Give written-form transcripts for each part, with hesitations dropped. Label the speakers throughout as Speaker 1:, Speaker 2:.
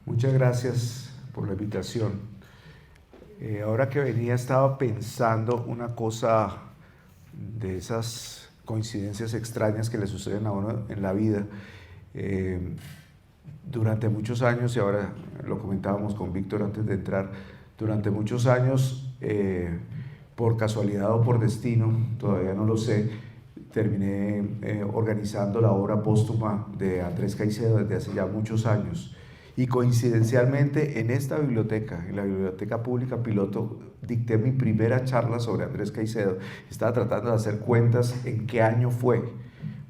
Speaker 1: Muchas gracias por la invitación. Ahora que venía estaba pensando una cosa de esas coincidencias extrañas que le suceden a uno en la vida. Durante muchos años, y ahora lo comentábamos con Víctor antes de entrar, durante muchos años, por casualidad o por destino, todavía no lo sé, terminé organizando la obra póstuma de Andrés Caicedo desde hace ya muchos años. Y coincidencialmente en esta biblioteca, en la Biblioteca Pública Piloto, dicté mi primera charla sobre Andrés Caicedo. Estaba tratando de hacer cuentas en qué año fue,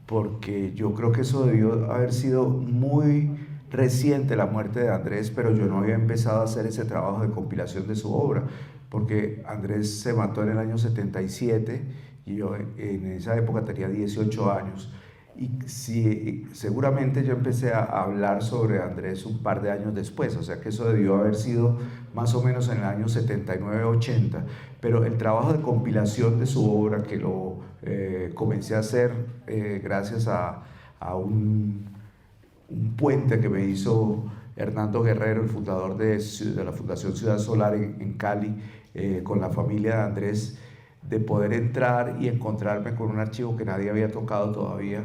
Speaker 1: porque yo creo que eso debió haber sido muy reciente, la muerte de Andrés, pero yo no había empezado a hacer ese trabajo de compilación de su obra, porque Andrés se mató en el año 77 y yo en esa época tenía 18 años. Y seguramente yo empecé a hablar sobre Andrés un par de años después, o sea que eso debió haber sido más o menos en el año 79-80, pero el trabajo de compilación de su obra, que lo comencé a hacer gracias a un puente que me hizo Hernando Guerrero, el fundador de la Fundación Ciudad Solar en Cali, con la familia de Andrés, de poder entrar y encontrarme con un archivo que nadie había tocado todavía,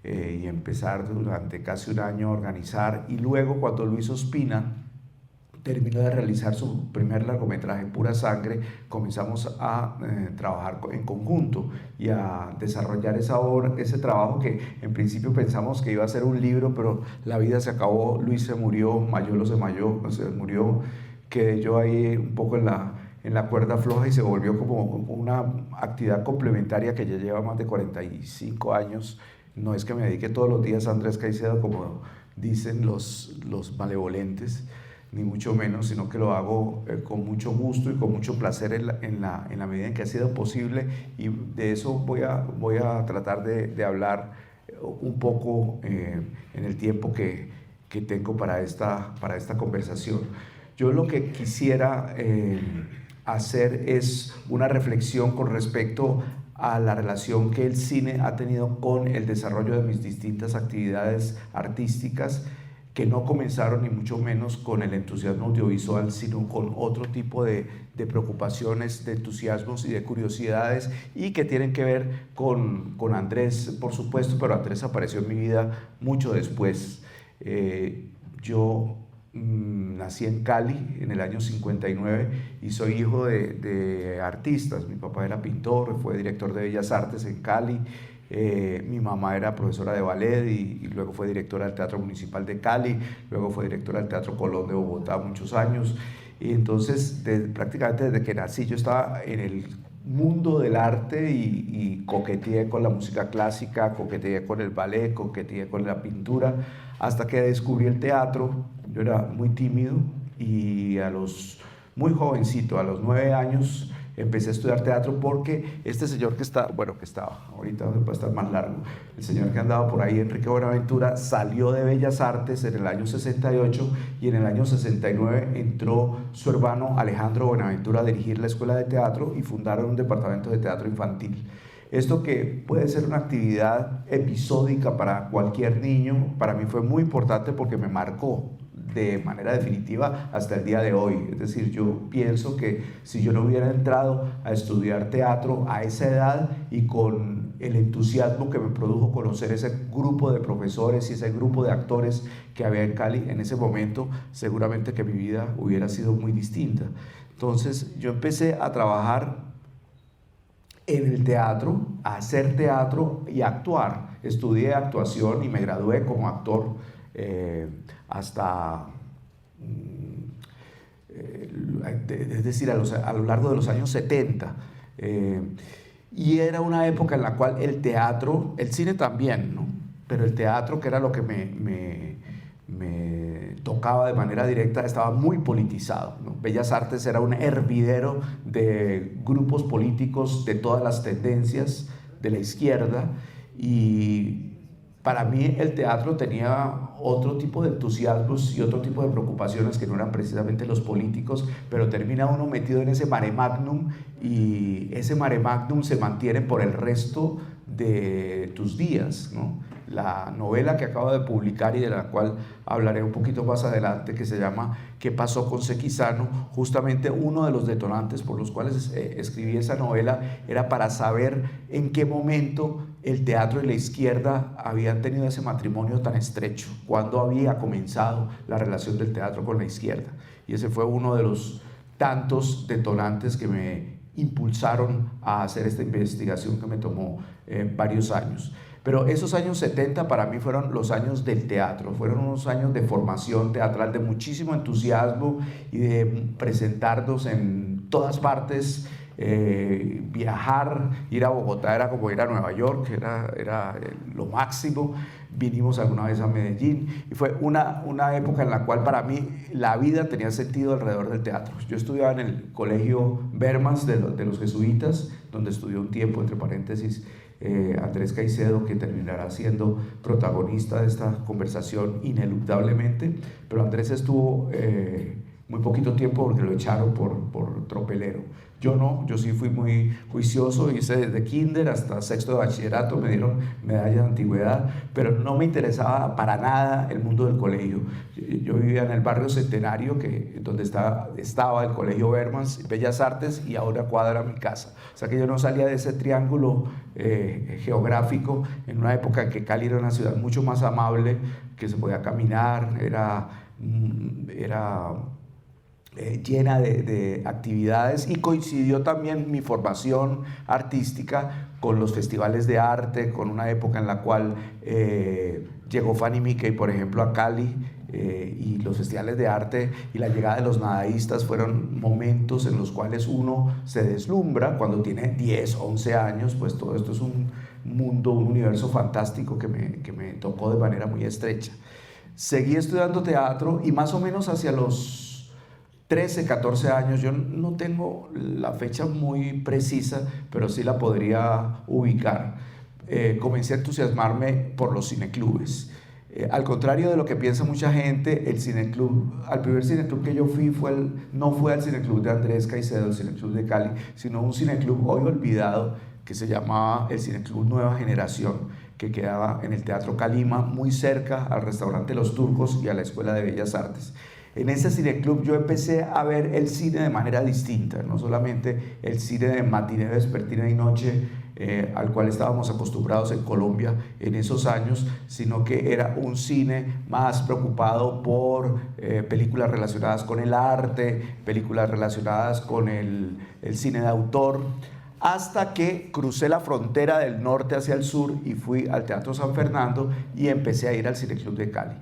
Speaker 1: y empezar durante casi un año a organizar. Y luego, cuando Luis Ospina terminó de realizar su primer largometraje, Pura Sangre, comenzamos a trabajar en conjunto y a desarrollar esa obra, ese trabajo que en principio pensamos que iba a ser un libro, pero la vida se acabó, Luis se murió, Mayolo se murió, quedé yo ahí un poco en la cuerda floja y se volvió como una actividad complementaria que ya lleva más de 45 años. No es que me dedique todos los días a Andrés Caicedo, como dicen los malevolentes, ni mucho menos, sino que lo hago con mucho gusto y con mucho placer en la medida en que ha sido posible, y de eso voy a tratar de hablar un poco en el tiempo que tengo para esta conversación. Yo lo que quisiera hacer es una reflexión con respecto a la relación que el cine ha tenido con el desarrollo de mis distintas actividades artísticas, que no comenzaron ni mucho menos con el entusiasmo audiovisual, sino con otro tipo de preocupaciones, de entusiasmos y de curiosidades, y que tienen que ver con Andrés, por supuesto, pero Andrés apareció en mi vida mucho después. Yo nací en Cali en el año 59 y soy hijo de artistas. Mi papá era pintor, fue director de Bellas Artes en Cali. Mi mamá era profesora de ballet y luego fue directora del Teatro Municipal de Cali, luego fue directora del Teatro Colón de Bogotá muchos años. Y entonces prácticamente desde que nací yo estaba en el mundo del arte y coqueteé con la música clásica, coqueteé con el ballet, coqueteé con la pintura, hasta que descubrí el teatro. Yo era muy tímido y muy jovencito, a los 9 años, empecé a estudiar teatro porque este señor que estaba, ahorita va a estar más largo, el señor que andaba por ahí, Enrique Buenaventura, salió de Bellas Artes en el año 68 y en el año 69 entró su hermano Alejandro Buenaventura a dirigir la escuela de teatro y fundaron un departamento de teatro infantil. Esto, que puede ser una actividad episódica para cualquier niño, para mí fue muy importante porque me marcó de manera definitiva hasta el día de hoy. Es decir, yo pienso que si yo no hubiera entrado a estudiar teatro a esa edad y con el entusiasmo que me produjo conocer ese grupo de profesores y ese grupo de actores que había en Cali en ese momento, seguramente que mi vida hubiera sido muy distinta. Entonces yo empecé a trabajar en el teatro, a hacer teatro y a actuar. Estudié actuación y me gradué como actor hasta, es decir, a lo largo de los años 70. Y era una época en la cual el teatro, el cine también, ¿no? Pero el teatro, que era lo que me tocaba de manera directa, estaba muy politizado, ¿no? Bellas Artes era un hervidero de grupos políticos de todas las tendencias de la izquierda, y para mí el teatro tenía otro tipo de entusiasmos y otro tipo de preocupaciones que no eran precisamente los políticos, pero termina uno metido en ese mare magnum y ese mare magnum se mantiene por el resto de tus días, ¿no? La novela que acabo de publicar y de la cual hablaré un poquito más adelante, que se llama ¿Qué pasó con Sekizano? Justamente uno de los detonantes por los cuales escribí esa novela era para saber en qué momento el teatro y la izquierda habían tenido ese matrimonio tan estrecho, cuándo había comenzado la relación del teatro con la izquierda. Y ese fue uno de los tantos detonantes que me impulsaron a hacer esta investigación que me tomó varios años. Pero esos años 70 para mí fueron los años del teatro, fueron unos años de formación teatral, de muchísimo entusiasmo y de presentarnos en todas partes. Viajar, ir a Bogotá era como ir a Nueva York, era lo máximo. Vinimos alguna vez a Medellín y fue una época en la cual para mí la vida tenía sentido alrededor del teatro. Yo estudiaba en el colegio Bermans de los jesuitas, donde estudió un tiempo, entre paréntesis, Andrés Caicedo, que terminará siendo protagonista de esta conversación ineluctablemente, pero Andrés estuvo muy poquito tiempo porque lo echaron por tropelero. Yo no, yo sí fui muy juicioso, hice desde kinder hasta sexto de bachillerato, me dieron medalla de antigüedad, pero no me interesaba para nada el mundo del colegio. Yo vivía en el barrio Centenario, donde estaba el colegio Bermans, Bellas Artes, y a una cuadra mi casa. O sea que yo no salía de ese triángulo geográfico en una época en que Cali era una ciudad mucho más amable, que se podía caminar, era llena de actividades, y coincidió también mi formación artística con los festivales de arte, con una época en la cual llegó Fanny Mickey, por ejemplo, a Cali, y los festivales de arte y la llegada de los nadaístas fueron momentos en los cuales uno se deslumbra cuando tiene 10, 11 años, pues todo esto es un mundo, un universo fantástico que me tocó de manera muy estrecha. Seguí estudiando teatro y más o menos hacia los 13, 14 años, yo no tengo la fecha muy precisa, pero sí la podría ubicar. Comencé a entusiasmarme por los cineclubes. Al contrario de lo que piensa mucha gente, al primer cineclub que yo fui no fue al cineclub de Andrés Caicedo, el cineclub de Cali, sino un cineclub hoy olvidado que se llamaba el Cineclub Nueva Generación, que quedaba en el Teatro Calima, muy cerca al restaurante Los Turcos y a la Escuela de Bellas Artes. En ese cineclub yo empecé a ver el cine de manera distinta, no solamente el cine de matiné, vespertina y noche, al cual estábamos acostumbrados en Colombia en esos años, sino que era un cine más preocupado por películas relacionadas con el arte, películas relacionadas con el cine de autor, hasta que crucé la frontera del norte hacia el sur y fui al Teatro San Fernando y empecé a ir al Cineclub de Cali.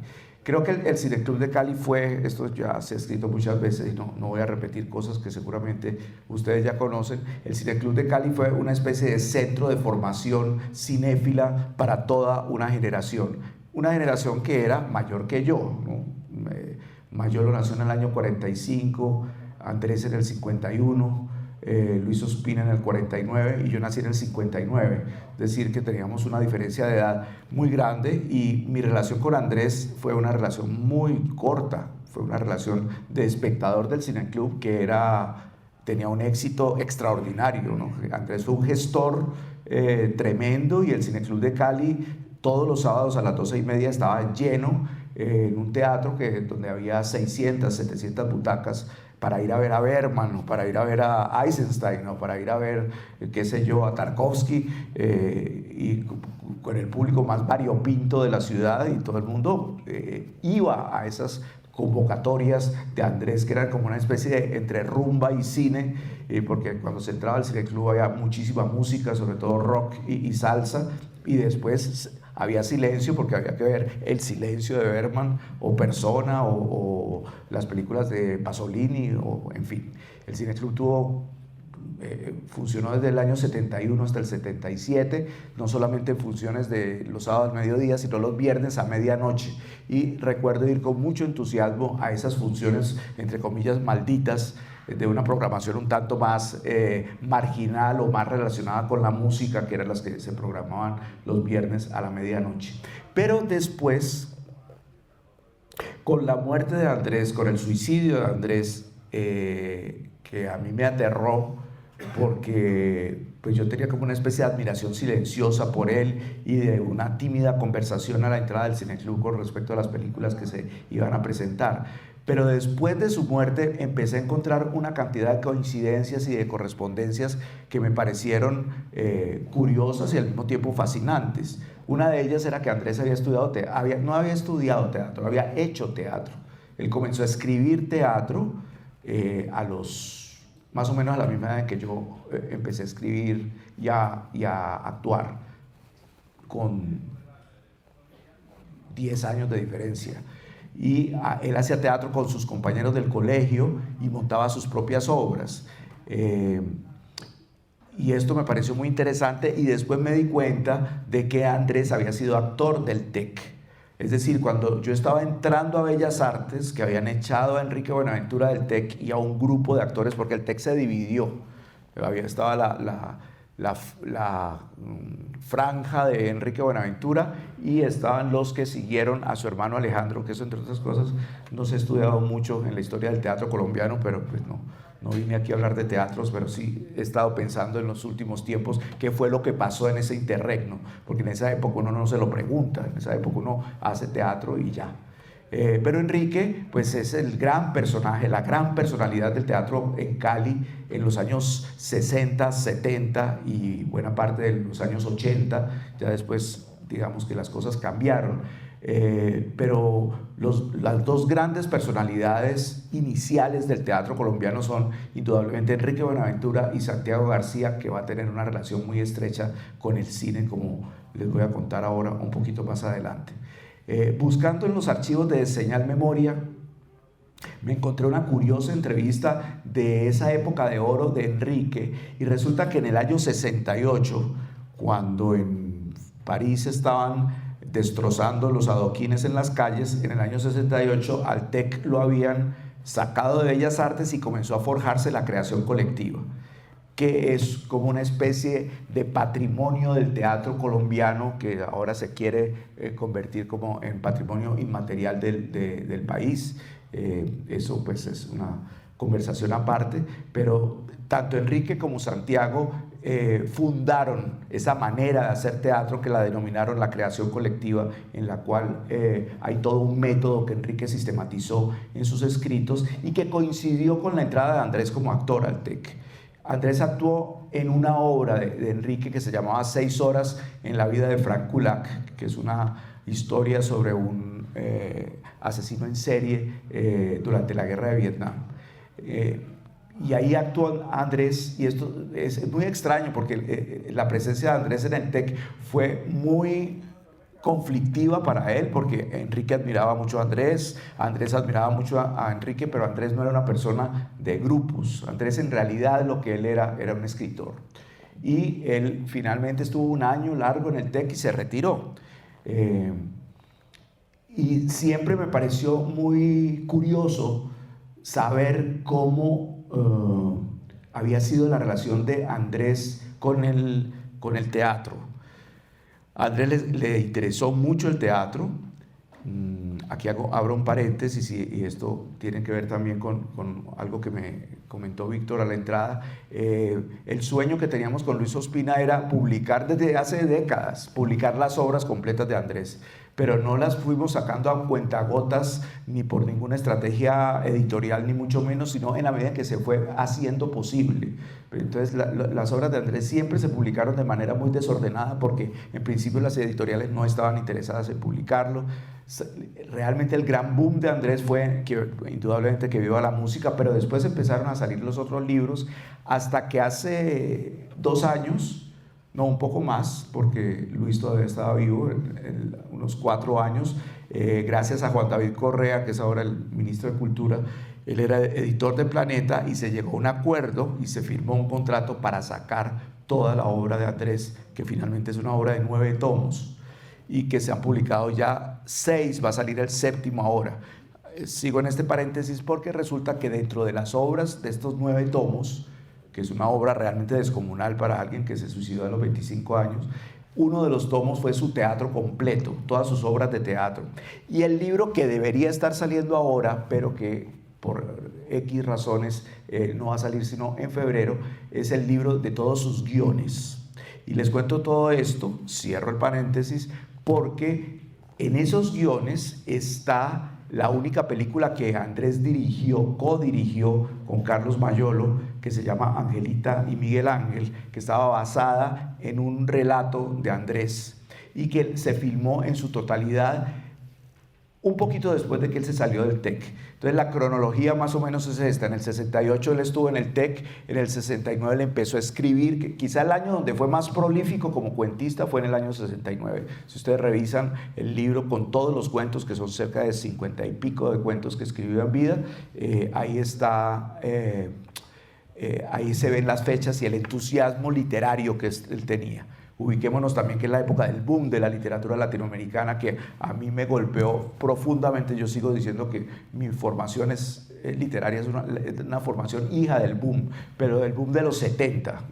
Speaker 1: Creo que el Cineclub de Cali esto ya se ha escrito muchas veces y no voy a repetir cosas que seguramente ustedes ya conocen. El Cineclub de Cali fue una especie de centro de formación cinéfila para toda una generación que era mayor que yo, ¿no? Mayolo nació en el año 45, Andrés en el 51, Luis Ospina en el 49 y yo nací en el 59, es decir que teníamos una diferencia de edad muy grande, y mi relación con Andrés fue una relación muy corta, fue una relación de espectador del cineclub que tenía un éxito extraordinario, ¿no? Andrés fue un gestor tremendo, y el Cineclub de Cali todos los sábados a las 12:30 estaba lleno, en un teatro donde había 600, 700 butacas, para ir a ver a Bergman, o para ir a ver a Eisenstein, o para ir a ver, qué sé yo, a Tarkovsky, y con el público más variopinto de la ciudad, y todo el mundo iba a esas convocatorias de Andrés, que eran como una especie de entre rumba y cine, porque cuando se entraba al cineclub había muchísima música, sobre todo rock y salsa, y después había silencio porque había que ver El silencio de Bergman, o Persona, o las películas de Pasolini, o en fin. El cineclub funcionó desde el año 71 hasta el 77, no solamente en funciones de los sábados al mediodía, sino los viernes a medianoche, y recuerdo ir con mucho entusiasmo a esas funciones, entre comillas, malditas, de una programación un tanto más marginal o más relacionada con la música, que eran las que se programaban los viernes a la medianoche. Pero después, con la muerte de Andrés, con el suicidio de Andrés, que a mí me aterró, porque pues yo tenía como una especie de admiración silenciosa por él y de una tímida conversación a la entrada del cineclub con respecto a las películas que se iban a presentar. Pero después de su muerte empecé a encontrar una cantidad de coincidencias y de correspondencias que me parecieron curiosas y al mismo tiempo fascinantes. Una de ellas era que Andrés había estudiado no había estudiado teatro, había hecho teatro. Él comenzó a escribir teatro más o menos a la misma edad en que yo empecé a escribir y a actuar, con 10 años de diferencia. Y él hacía teatro con sus compañeros del colegio y montaba sus propias obras. Y esto me pareció muy interesante, y después me di cuenta de que Andrés había sido actor del TEC. Es decir, cuando yo estaba entrando a Bellas Artes, que habían echado a Enrique Buenaventura del TEC y a un grupo de actores, porque el TEC se dividió. Estaba la franja de Enrique Buenaventura y estaban los que siguieron a su hermano Alejandro, que eso, entre otras cosas, no se ha estudiado mucho en la historia del teatro colombiano, pero pues no vine aquí a hablar de teatros, pero sí he estado pensando en los últimos tiempos qué fue lo que pasó en ese interregno, porque en esa época uno no se lo pregunta, en esa época uno hace teatro y ya. Pero Enrique pues es el gran personaje, la gran personalidad del teatro en Cali en los años 60, 70 y buena parte de los años 80. Ya después digamos que las cosas cambiaron, pero las dos grandes personalidades iniciales del teatro colombiano son indudablemente Enrique Buenaventura y Santiago García, que va a tener una relación muy estrecha con el cine, como les voy a contar ahora un poquito más adelante. Buscando en los archivos de Señal Memoria, me encontré una curiosa entrevista de esa época de oro de Enrique, y resulta que en el año 68, cuando en París estaban destrozando los adoquines en las calles, en el año 68 al TEC lo habían sacado de Bellas Artes y comenzó a forjarse la creación colectiva, que es como una especie de patrimonio del teatro colombiano que ahora se quiere convertir como en patrimonio inmaterial del país. Eso pues es una conversación aparte, pero tanto Enrique como Santiago fundaron esa manera de hacer teatro que la denominaron la creación colectiva, en la cual hay todo un método que Enrique sistematizó en sus escritos y que coincidió con la entrada de Andrés como actor al TEC. Andrés actuó en una obra de Enrique que se llamaba 6 horas en la vida de Frank Kulak, que es una historia sobre un asesino en serie durante la guerra de Vietnam. Y ahí actuó Andrés, y esto es muy extraño porque la presencia de Andrés en el TEC fue muy conflictiva para él, porque Enrique admiraba mucho a Andrés admiraba mucho a Enrique, pero Andrés no era una persona de grupos. Andrés en realidad lo que él era un escritor, y él finalmente estuvo un año largo en el TEC y se retiró. Y siempre me pareció muy curioso saber cómo había sido la relación de Andrés con el teatro. A Andrés le interesó mucho el teatro. Aquí abro un paréntesis, y esto tiene que ver también con algo que me comentó Víctor a la entrada. El sueño que teníamos con Luis Ospina era publicar desde hace décadas, publicar las obras completas de Andrés, pero no las fuimos sacando a cuentagotas ni por ninguna estrategia editorial, ni mucho menos, sino en la medida que se fue haciendo posible. Entonces las obras de Andrés siempre se publicaron de manera muy desordenada, porque en principio las editoriales no estaban interesadas en publicarlo. Realmente el gran boom de Andrés fue que indudablemente que viva la música, pero después empezaron a salir los otros libros, hasta que hace 2 años, no, un poco más, porque Luis todavía estaba vivo, unos 4 años, gracias a Juan David Correa, que es ahora el ministro de Cultura. Él era editor de Planeta, y se llegó a un acuerdo y se firmó un contrato para sacar toda la obra de Andrés, que finalmente es una obra de 9 tomos, y que se han publicado ya 6, va a salir el 7º ahora. Sigo en este paréntesis porque resulta que dentro de las obras de estos 9 tomos, que es una obra realmente descomunal para alguien que se suicidó a los 25 años, uno de los tomos fue su teatro completo, todas sus obras de teatro. Y el libro que debería estar saliendo ahora, pero que por X razones no va a salir sino en febrero, es el libro de todos sus guiones. Y les cuento todo esto, cierro el paréntesis, porque en esos guiones está la única película que Andrés codirigió con Carlos Mayolo, que se llama Angelita y Miguel Ángel, que estaba basada en un relato de Andrés y que se filmó en su totalidad un poquito después de que él se salió del TEC. Entonces la cronología más o menos es esta: en el 68 él estuvo en el TEC, en el 69 él empezó a escribir, que quizá el año donde fue más prolífico como cuentista fue en el año 69. Si ustedes revisan el libro con todos los cuentos, que son cerca de 50 y pico de cuentos que escribió en vida, ahí está, ahí se ven las fechas y el entusiasmo literario que él tenía. Ubiquémonos también que es la época del boom de la literatura latinoamericana, que a mí me golpeó profundamente. Yo sigo diciendo que mi formación literaria es una formación hija del boom, pero del boom de los 70.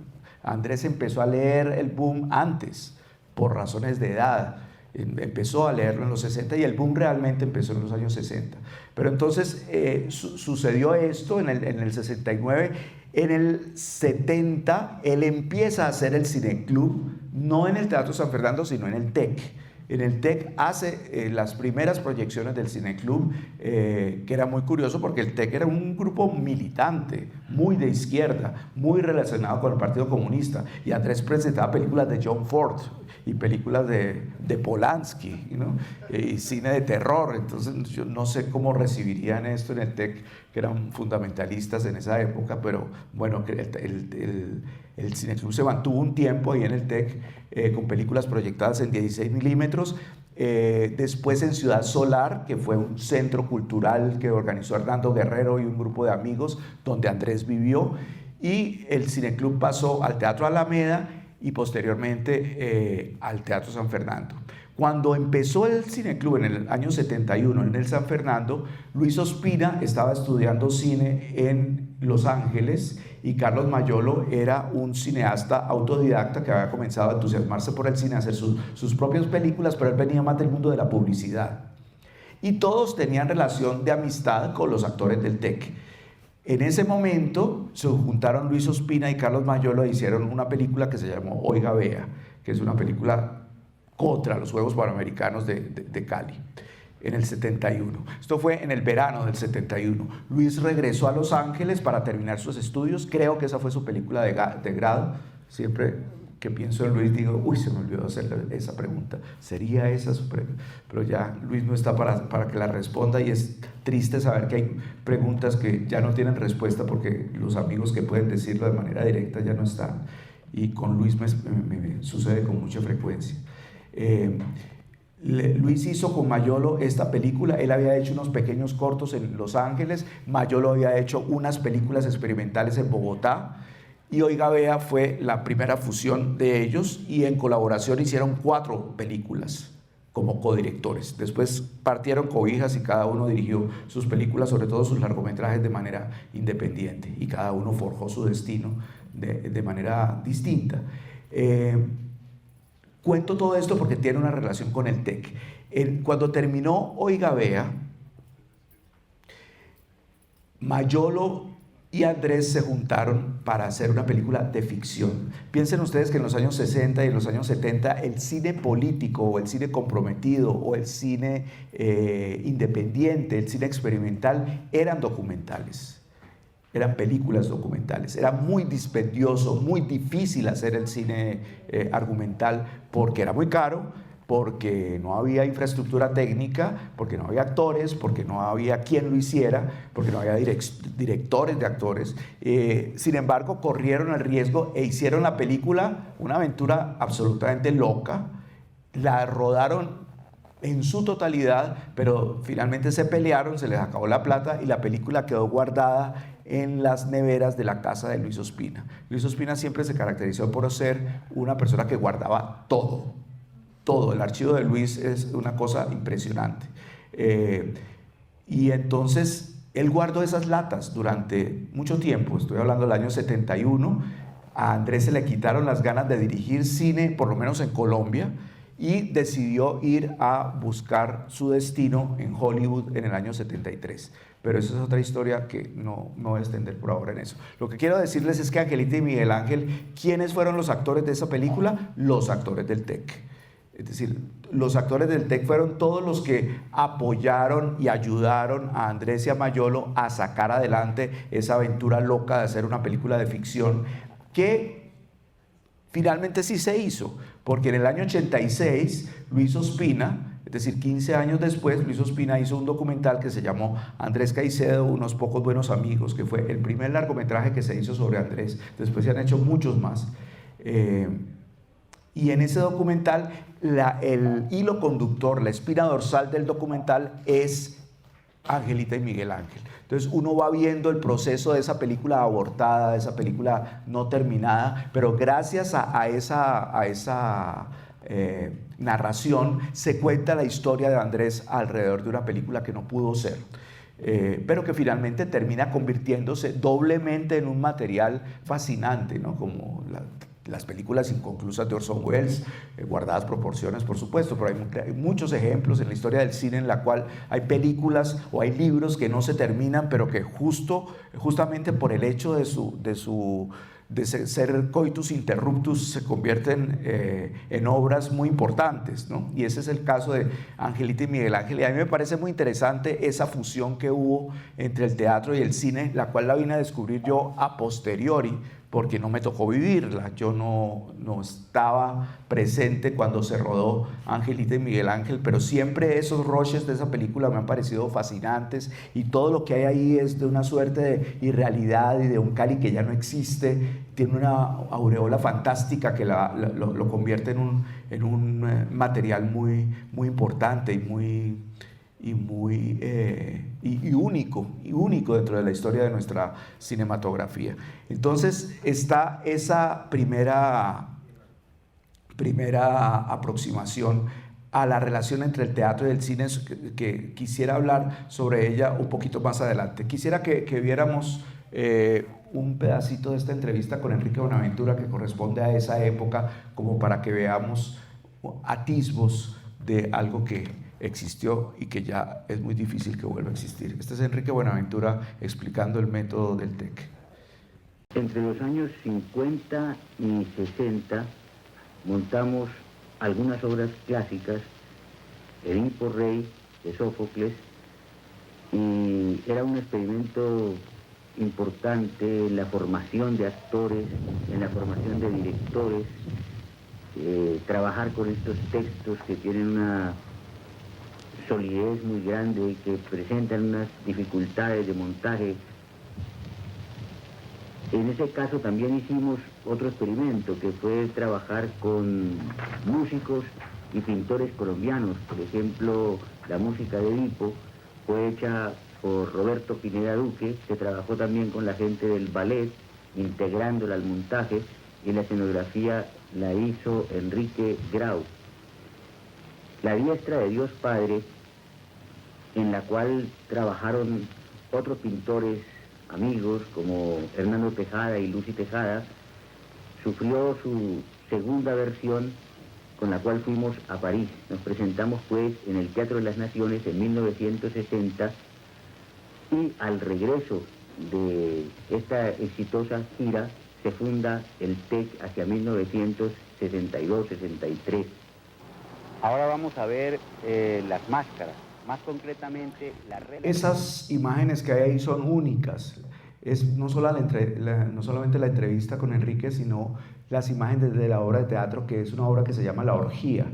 Speaker 1: Andrés empezó a leer el boom antes, por razones de edad. Empezó a leerlo en los 60 y el boom realmente empezó en los años 60. Pero entonces sucedió esto en el 69. En el 70 él empieza a hacer el cineclub, no en el Teatro San Fernando, sino en el TEC. En el TEC hace las primeras proyecciones del cineclub, que era muy curioso porque el TEC era un grupo militante, muy de izquierda, muy relacionado con el Partido Comunista, y Andrés presentaba películas de John Ford y películas de Polanski, ¿no? Y cine de terror. Entonces yo no sé cómo recibirían esto en el TEC, que eran fundamentalistas en esa época, pero bueno, el cineclub se mantuvo un tiempo ahí en el TEC con películas proyectadas en 16 milímetros. Después en Ciudad Solar, que fue un centro cultural que organizó Hernando Guerrero y un grupo de amigos, donde Andrés vivió, y el cineclub pasó al Teatro Alameda y posteriormente al Teatro San Fernando. Cuando empezó el cineclub en el año 71 en el San Fernando, Luis Ospina estaba estudiando cine en Los Ángeles y Carlos Mayolo era un cineasta autodidacta que había comenzado a entusiasmarse por el cine, a hacer sus propias películas, pero él venía más del mundo de la publicidad. Y todos tenían relación de amistad con los actores del TEC. En ese momento se juntaron Luis Ospina y Carlos Mayolo e hicieron una película que se llamó Oiga Vea, que es una película contra los Juegos Panamericanos de Cali, en el 71. Esto fue en el verano del 71. Luis regresó a Los Ángeles para terminar sus estudios. Creo que esa fue su película de grado. Siempre que pienso en Luis digo, uy, se me olvidó hacerle esa pregunta. ¿Sería esa su pregunta? Pero ya Luis no está para que la responda, y es triste saber que hay preguntas que ya no tienen respuesta porque los amigos que pueden decirlo de manera directa ya no están. Y con Luis me sucede con mucha frecuencia. Luis hizo con Mayolo esta película. Él había hecho unos pequeños cortos en Los Ángeles, Mayolo había hecho unas películas experimentales en Bogotá, y Oiga Vea fue la primera fusión de ellos, y en colaboración hicieron 4 películas como codirectores. Después partieron cobijas y cada uno dirigió sus películas, sobre todo sus largometrajes, de manera independiente, y cada uno forjó su destino de manera distinta. Cuento todo esto porque tiene una relación con el TEC. Cuando terminó Oiga Vea, Mayolo y Andrés se juntaron para hacer una película de ficción. Piensen ustedes que en los años 60 y en los años 70 el cine político o el cine comprometido o el cine independiente, el cine experimental, eran documentales. Eran películas documentales. Era muy dispendioso, muy difícil hacer el cine argumental porque era muy caro, porque no había infraestructura técnica, porque no había actores, porque no había quien lo hiciera, porque no había directores de actores. Sin embargo, corrieron el riesgo e hicieron la película, una aventura absolutamente loca. La rodaron en su totalidad, pero finalmente se pelearon, se les acabó la plata y la película quedó guardada en las neveras de la casa de Luis Ospina. Luis Ospina siempre se caracterizó por ser una persona que guardaba todo. El archivo de Luis es una cosa impresionante. Y entonces él guardó esas latas durante mucho tiempo. Estoy hablando del año 71. A Andrés se le quitaron las ganas de dirigir cine, por lo menos en Colombia, y decidió ir a buscar su destino en Hollywood en el año 73. Pero eso es otra historia que no voy a extender por ahora en eso. Lo que quiero decirles es que Angelita y Miguel Ángel, ¿quiénes fueron los actores de esa película? Los actores del TEC. Es decir, los actores del TEC fueron todos los que apoyaron y ayudaron a Andrés y a Mayolo a sacar adelante esa aventura loca de hacer una película de ficción que finalmente sí se hizo, porque en el año 86 Luis Ospina, es decir, 15 años después, Luis Ospina hizo un documental que se llamó Andrés Caicedo, unos pocos buenos amigos, que fue el primer largometraje que se hizo sobre Andrés. Después se han hecho muchos más. Y en ese documental, el hilo conductor, la espina dorsal del documental es Angelita y Miguel Ángel. Entonces uno va viendo el proceso de esa película abortada, de esa película no terminada, pero gracias a esa narración se cuenta la historia de Andrés alrededor de una película que no pudo ser. Pero que finalmente termina convirtiéndose doblemente en un material fascinante, ¿no? Como las películas inconclusas de Orson Welles, guardadas proporciones, por supuesto, pero hay muchos ejemplos en la historia del cine en la cual hay películas o hay libros que no se terminan, pero que justamente por el hecho de ser coitus interruptus se convierten en obras muy importantes, ¿no? Y ese es el caso de Angelita y Miguel Ángel. Y a mí me parece muy interesante esa fusión que hubo entre el teatro y el cine, la cual la vine a descubrir yo a posteriori, porque no me tocó vivirla. Yo no estaba presente cuando se rodó Angelita y Miguel Ángel, pero siempre esos roches de esa película me han parecido fascinantes, y todo lo que hay ahí es de una suerte de irrealidad y de un Cali que ya no existe. Tiene una aureola fantástica que lo convierte en un material muy, muy importante y único dentro de la historia de nuestra cinematografía. Entonces está esa primera aproximación a la relación entre el teatro y el cine, que quisiera hablar sobre ella un poquito más adelante. Quisiera que viéramos un pedacito de esta entrevista con Enrique Buenaventura, que corresponde a esa época, como para que veamos atisbos de algo que existió y que ya es muy difícil que vuelva a existir. Este es Enrique Buenaventura explicando el método del TEC.
Speaker 2: Entre los años 50 y 60 montamos algunas obras clásicas, Edipo Rey de Sófocles, y era un experimento importante en la formación de actores, en la formación de directores, trabajar con estos textos que tienen una solidez muy grande y que presentan unas dificultades de montaje. En ese caso también hicimos otro experimento, que fue trabajar con músicos y pintores colombianos. Por ejemplo, la música de Edipo fue hecha por Roberto Pineda Duque, que trabajó también con la gente del ballet, integrándola al montaje, y la escenografía la hizo Enrique Grau. La Diestra de Dios Padre, en la cual trabajaron otros pintores amigos como Hernando Tejada y Lucy Tejada, sufrió su segunda versión, con la cual fuimos a París. Nos presentamos pues en el Teatro de las Naciones en 1960, y al regreso de esta exitosa gira se funda el TEC hacia 1962-63. Ahora vamos a ver las máscaras. Más concretamente,
Speaker 1: esas imágenes que hay ahí son únicas. Es no solamente la entrevista con Enrique, sino las imágenes de la obra de teatro, que es una obra que se llama La Orgía.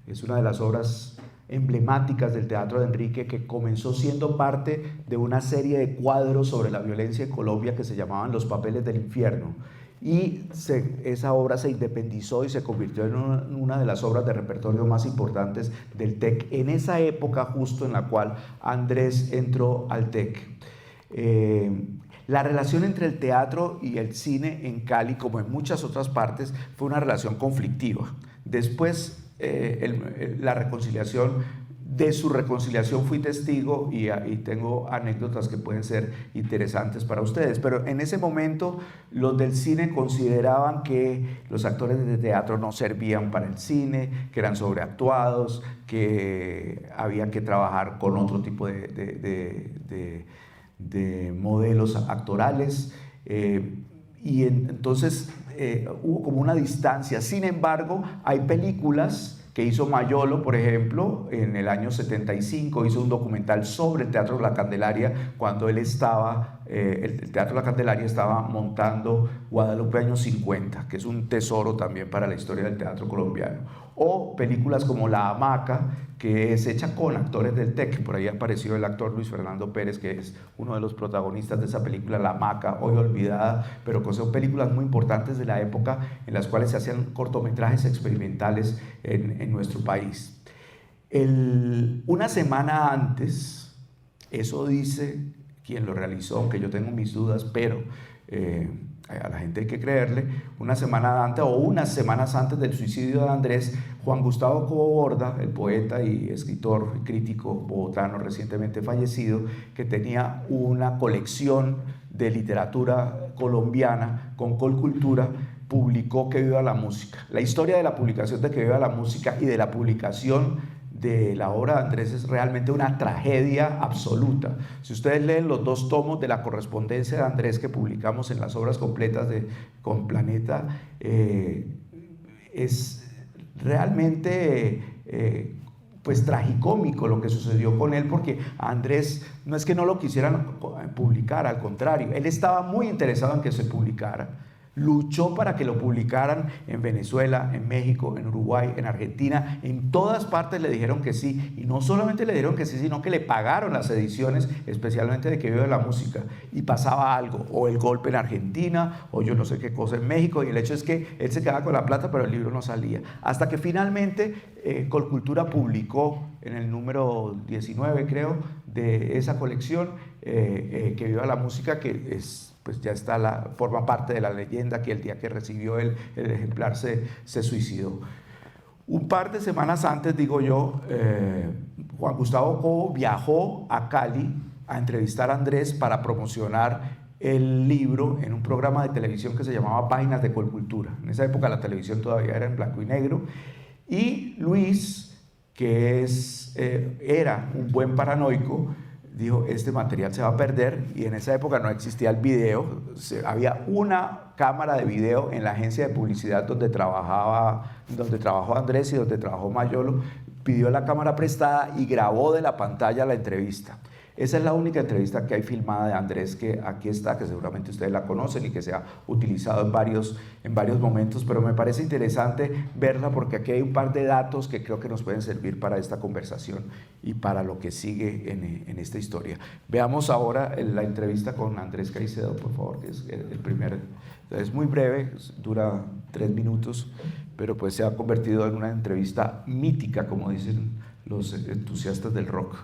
Speaker 1: Es una de las obras emblemáticas del teatro de Enrique, que comenzó siendo parte de una serie de cuadros sobre la violencia en Colombia que se llamaban Los Papeles del Infierno. Y esa obra se independizó y se convirtió en una de las obras de repertorio más importantes del TEC en esa época justo en la cual Andrés entró al TEC. La relación entre el teatro y el cine en Cali, como en muchas otras partes, fue una relación conflictiva. Después la reconciliación De su reconciliación fui testigo y tengo anécdotas que pueden ser interesantes para ustedes, pero en ese momento los del cine consideraban que los actores de teatro no servían para el cine, que eran sobreactuados, que había que trabajar con otro tipo de modelos actorales, y entonces hubo como una distancia. Sin embargo, hay películas que hizo Mayolo, por ejemplo, en el año 75, hizo un documental sobre el Teatro La Candelaria, cuando él estaba, el Teatro La Candelaria estaba montando Guadalupe años 50, que es un tesoro también para la historia del teatro colombiano. O películas como La Hamaca, que es hecha con actores del TEC. Por ahí apareció el actor Luis Fernando Pérez, que es uno de los protagonistas de esa película, La Hamaca, hoy olvidada, pero que son películas muy importantes de la época en las cuales se hacían cortometrajes experimentales en nuestro país. Una semana antes, eso dice quien lo realizó, aunque yo tengo mis dudas, pero a la gente hay que creerle, una semana antes o unas semanas antes del suicidio de Andrés, Juan Gustavo Cobo Borda, el poeta y escritor y crítico bogotano recientemente fallecido, que tenía una colección de literatura colombiana con Colcultura, publicó Que Viva la Música. La historia de la publicación de Que Viva la Música y de la publicación de la obra de Andrés es realmente una tragedia absoluta. Si ustedes leen los 2 tomos de la correspondencia de Andrés que publicamos en las obras completas con Planeta, es realmente pues tragicómico lo que sucedió con él, porque a Andrés no es que no lo quisieran publicar, al contrario, él estaba muy interesado en que se publicara. Luchó para que lo publicaran en Venezuela, en México, en Uruguay, en Argentina, en todas partes le dijeron que sí, y no solamente le dijeron que sí, sino que le pagaron las ediciones, especialmente de Que Viva la Música, y pasaba algo, o el golpe en Argentina, o yo no sé qué cosa en México, y el hecho es que él se quedaba con la plata, pero el libro no salía, hasta que finalmente Colcultura publicó en el número 19, creo, de esa colección, Que Viva la Música, que es, pues ya está, forma parte de la leyenda, que el día que recibió el ejemplar se suicidó. Un par de semanas antes, digo yo, Juan Gustavo Cobo viajó a Cali a entrevistar a Andrés para promocionar el libro en un programa de televisión que se llamaba Páginas de Colcultura. En esa época la televisión todavía era en blanco y negro, y Luis, que era un buen paranoico, dijo: este material se va a perder, y en esa época no existía el video, había una cámara de video en la agencia de publicidad donde trabajó Andrés y donde trabajó Mayolo, pidió la cámara prestada y grabó de la pantalla la entrevista. Esa es la única entrevista que hay filmada de Andrés, que aquí está, que seguramente ustedes la conocen y que se ha utilizado en varios momentos, pero me parece interesante verla porque aquí hay un par de datos que creo que nos pueden servir para esta conversación y para lo que sigue en esta historia. Veamos ahora la entrevista con Andrés Caicedo, por favor, que es el primer. Es muy breve, dura 3 minutos, pero pues se ha convertido en una entrevista mítica, como dicen los entusiastas del rock.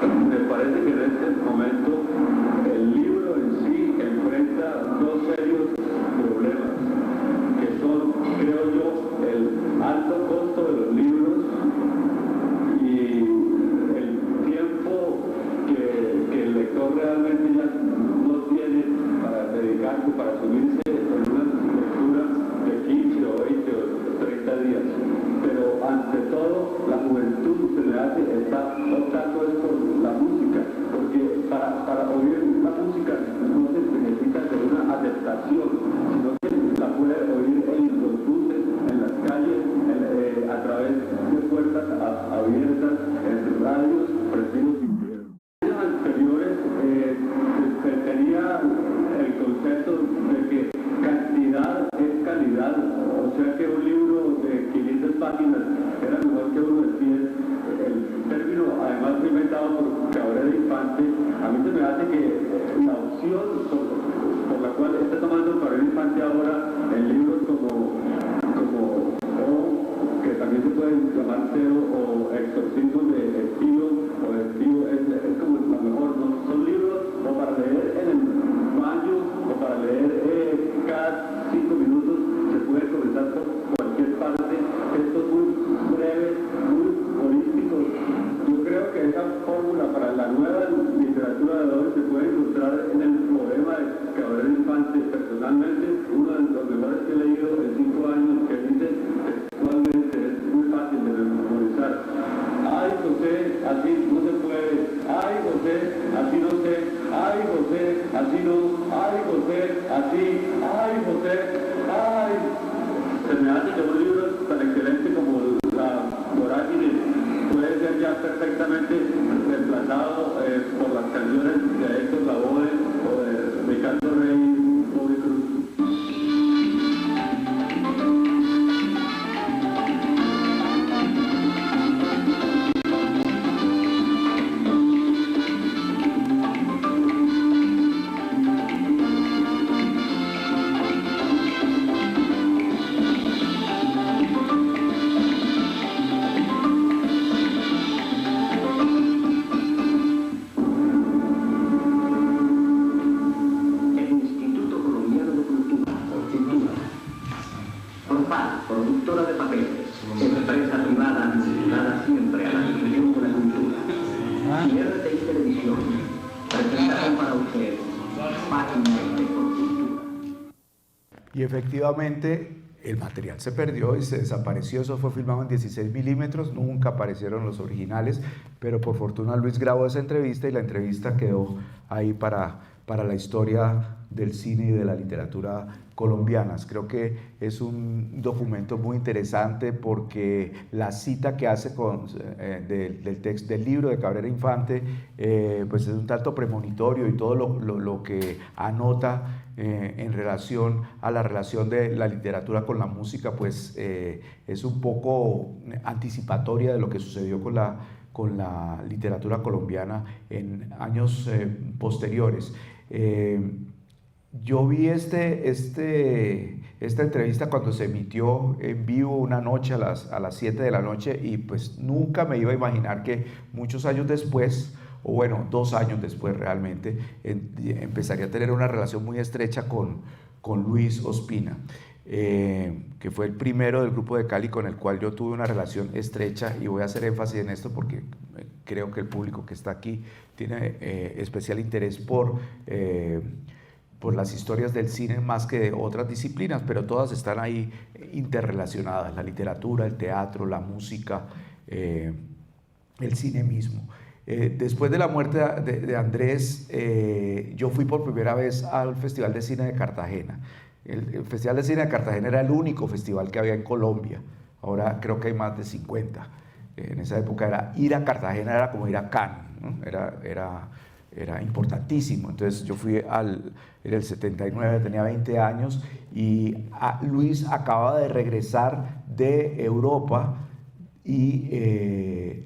Speaker 3: Me parece que en este momento el libro en sí enfrenta 2 serios problemas, que son, creo yo, el alto costo de los libros y el tiempo que el lector realmente ya no tiene para dedicarse, para subirse en una lectura de 15 o 20 o 30 días. Pero ante todo, la juventud se le hace, está optando por la música, porque para oír la música no se necesita de una adaptación, sino que la puede oír en los buses, en las calles, a través de puertas abiertas, en radios, precisos internos. En años anteriores se tenía el concepto de que cantidad es calidad, o sea que un libro de 500 páginas era mejor que uno de 100. El término además fue inventado por Cabrera Infante. A mí se me hace que la opción por la cual está tomando Cabrera Infante ahora en libros como que también se pueden llamar cero, o exorcismo de estilo, es como la mejor, ¿no? Son libros o para leer en el baño o para leer José, así, ay José, ay. Se me hace que un libro tan excelente como La Vorágine puede ser ya perfectamente reemplazado por las canciones de Héctor Lavoe o de Ricardo Rey, Bobby Cruz.
Speaker 4: Productora de papeles, empresa privada vinculada siempre a la difusión de la cultura. Y RTI Televisión presentará para usted Páginas de Cultura.
Speaker 1: Y efectivamente el material se perdió y se desapareció. Eso fue filmado en 16 milímetros, nunca aparecieron los originales, pero por fortuna Luis grabó esa entrevista y la entrevista quedó ahí para la historia del cine y de la literatura colombianas. Creo que es un documento muy interesante porque la cita que hace del libro de Cabrera Infante pues es un tanto premonitorio, y todo lo que anota en relación a la relación de la literatura con la música pues es un poco anticipatoria de lo que sucedió con la literatura colombiana en años posteriores. Yo vi esta entrevista cuando se emitió en vivo una noche a las 7 de la noche, y pues nunca me iba a imaginar que muchos años después, o bueno, 2 años después realmente, empezaría a tener una relación muy estrecha con Luis Ospina, que fue el primero del grupo de Cali con el cual yo tuve una relación estrecha, y voy a hacer énfasis en esto porque creo que el público que está aquí tiene especial interés por las historias del cine más que de otras disciplinas, pero todas están ahí interrelacionadas: la literatura, el teatro, la música, el cine mismo. Después de la muerte de Andrés, yo fui por primera vez al Festival de Cine de Cartagena. El Festival de Cine de Cartagena era el único festival que había en Colombia. Ahora creo que hay más de 50. En esa época ir a Cartagena era como ir a Cannes, ¿no? Era importantísimo. Entonces yo fui en el 79, tenía 20 años, y Luis acaba de regresar de Europa y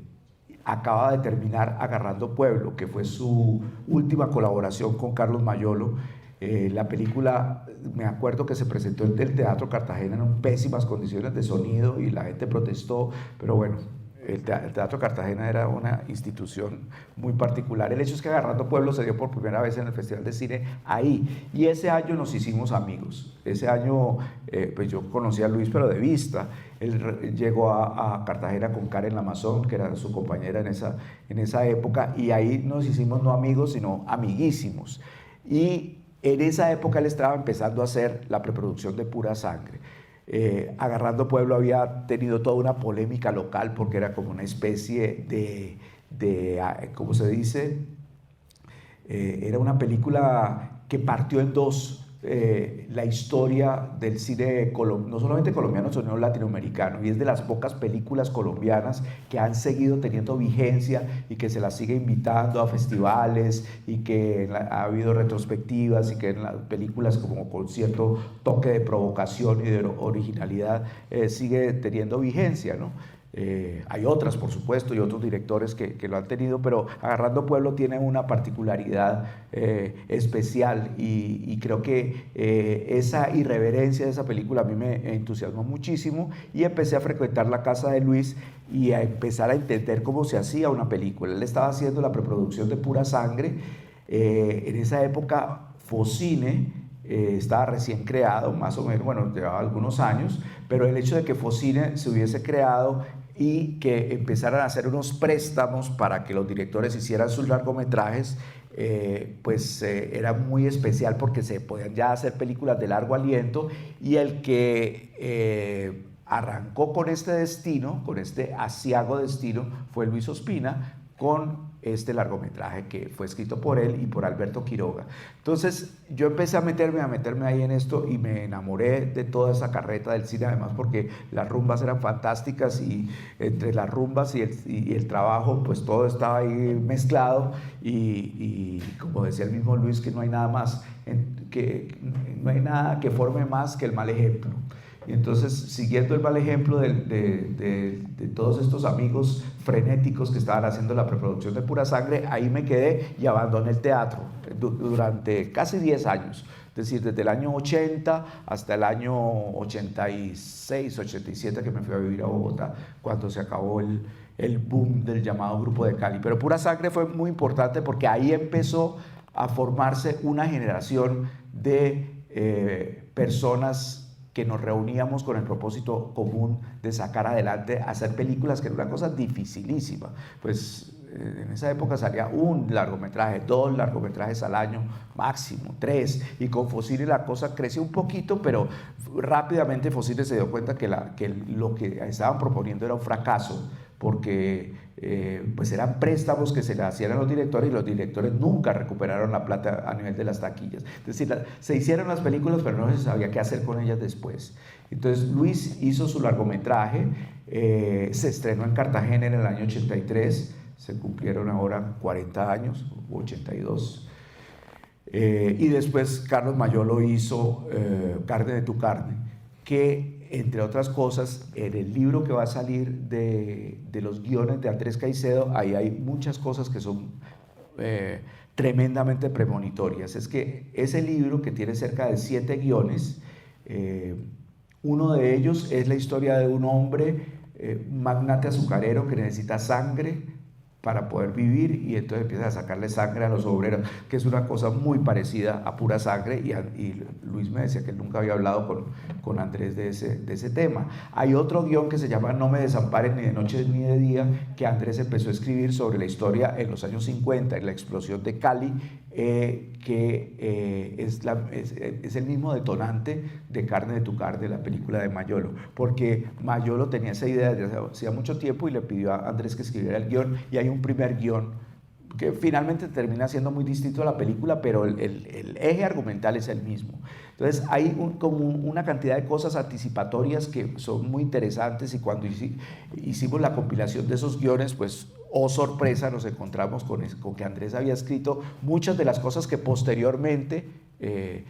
Speaker 1: acaba de terminar Agarrando Pueblo, que fue su última colaboración con Carlos Mayolo. La película, me acuerdo que se presentó en el Teatro Cartagena en pésimas condiciones de sonido y la gente protestó, pero bueno, el Teatro Cartagena era una institución muy particular. El hecho es que Agarrando Pueblo se dio por primera vez en el Festival de Cine ahí, y ese año nos hicimos amigos. Ese año pues yo conocí a Luis, pero de vista. Él llegó a Cartagena con Karen Lamazón, que era su compañera en esa época, y ahí nos hicimos no amigos, sino amiguísimos. Y en esa época él estaba empezando a hacer la preproducción de Pura Sangre. Agarrando Pueblo había tenido toda una polémica local porque era como una especie de ¿cómo se dice? Era una película que partió en dos la historia del cine no solamente colombiano, sino latinoamericano, y es de las pocas películas colombianas que han seguido teniendo vigencia y que se las sigue invitando a festivales, y que ha habido retrospectivas, y que en las películas como con cierto toque de provocación y de originalidad sigue teniendo vigencia, ¿no? Hay otras, por supuesto, y otros directores que lo han tenido, pero Agarrando Pueblo tiene una particularidad especial, y creo que esa irreverencia de esa película a mí me entusiasmó muchísimo, y empecé a frecuentar la casa de Luis y a empezar a entender cómo se hacía una película. Él estaba haciendo la preproducción de Pura Sangre. En esa época Focine estaba recién creado, más o menos, bueno, llevaba algunos años, pero el hecho de que Focine se hubiese creado y que empezaran a hacer unos préstamos para que los directores hicieran sus largometrajes, pues era muy especial, porque se podían ya hacer películas de largo aliento, y el que arrancó con este destino, con este aciago destino, fue Luis Ospina, con este largometraje que fue escrito por él y por Alberto Quiroga. Entonces yo empecé a meterme ahí en esto y me enamoré de toda esa carreta del cine, además porque las rumbas eran fantásticas y entre las rumbas y el trabajo pues todo estaba ahí mezclado y como decía el mismo Luis, que no hay nada que forme más que el mal ejemplo. Y entonces, siguiendo el mal ejemplo de todos estos amigos frenéticos que estaban haciendo la preproducción de Pura Sangre, ahí me quedé y abandoné el teatro durante casi 10 años. Es decir, desde el año 80 hasta el año 86, 87 que me fui a vivir a Bogotá, cuando se acabó el boom del llamado Grupo de Cali. Pero Pura Sangre fue muy importante porque ahí empezó a formarse una generación de personas que nos reuníamos con el propósito común de sacar adelante, hacer películas, que era una cosa dificilísima. Pues en esa época salía un largometraje, 2 largometrajes al año, máximo 3, y con Focine la cosa creció un poquito, pero rápidamente Focine se dio cuenta que lo que estaban proponiendo era un fracaso, porque pues eran préstamos que se le hacían a los directores y los directores nunca recuperaron la plata a nivel de las taquillas. Es decir, se hicieron las películas pero no se sabía qué hacer con ellas después. Entonces Luis hizo su largometraje, se estrenó en Cartagena en el año 83, se cumplieron ahora 40 años, 82. Y después Carlos Mayolo hizo Carne de tu carne, que entre otras cosas, en el libro que va a salir de los guiones de Andrés Caicedo, ahí hay muchas cosas que son tremendamente premonitorias. Es que ese libro, que tiene cerca de 7 guiones, uno de ellos es la historia de un hombre, magnate azucarero, que necesita sangre para poder vivir, y entonces empieza a sacarle sangre a los obreros, que es una cosa muy parecida a Pura Sangre, y Luis me decía que él nunca había hablado con Andrés de ese tema. Hay otro guión que se llama No me desamparen ni de noche ni de día, que Andrés empezó a escribir sobre la historia en los años 50, en la explosión de Cali, que es el mismo detonante de Carne de tu carne, la película de Mayolo, porque Mayolo tenía esa idea desde hacía mucho tiempo y le pidió a Andrés que escribiera el guión, y hay un primer guión que finalmente termina siendo muy distinto a la película, pero el eje argumental es el mismo. Entonces hay como una cantidad de cosas anticipatorias que son muy interesantes, y cuando hicimos la compilación de esos guiones, pues oh sorpresa, nos encontramos con que Andrés había escrito muchas de las cosas que posteriormente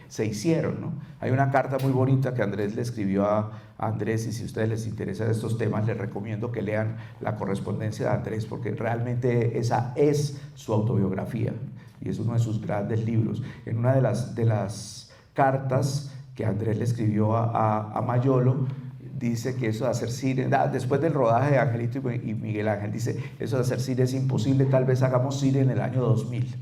Speaker 1: se hicieron, ¿no? Hay una carta muy bonita que Andrés le escribió a Andrés, y si a ustedes les interesan estos temas, les recomiendo que lean la correspondencia de Andrés, porque realmente esa es su autobiografía y es uno de sus grandes libros. En una de las cartas que Andrés le escribió a Mayolo, dice que eso de hacer cine, después del rodaje de Angelito y Miguel Ángel, dice, eso de hacer cine es imposible, tal vez hagamos cine en el año 2000.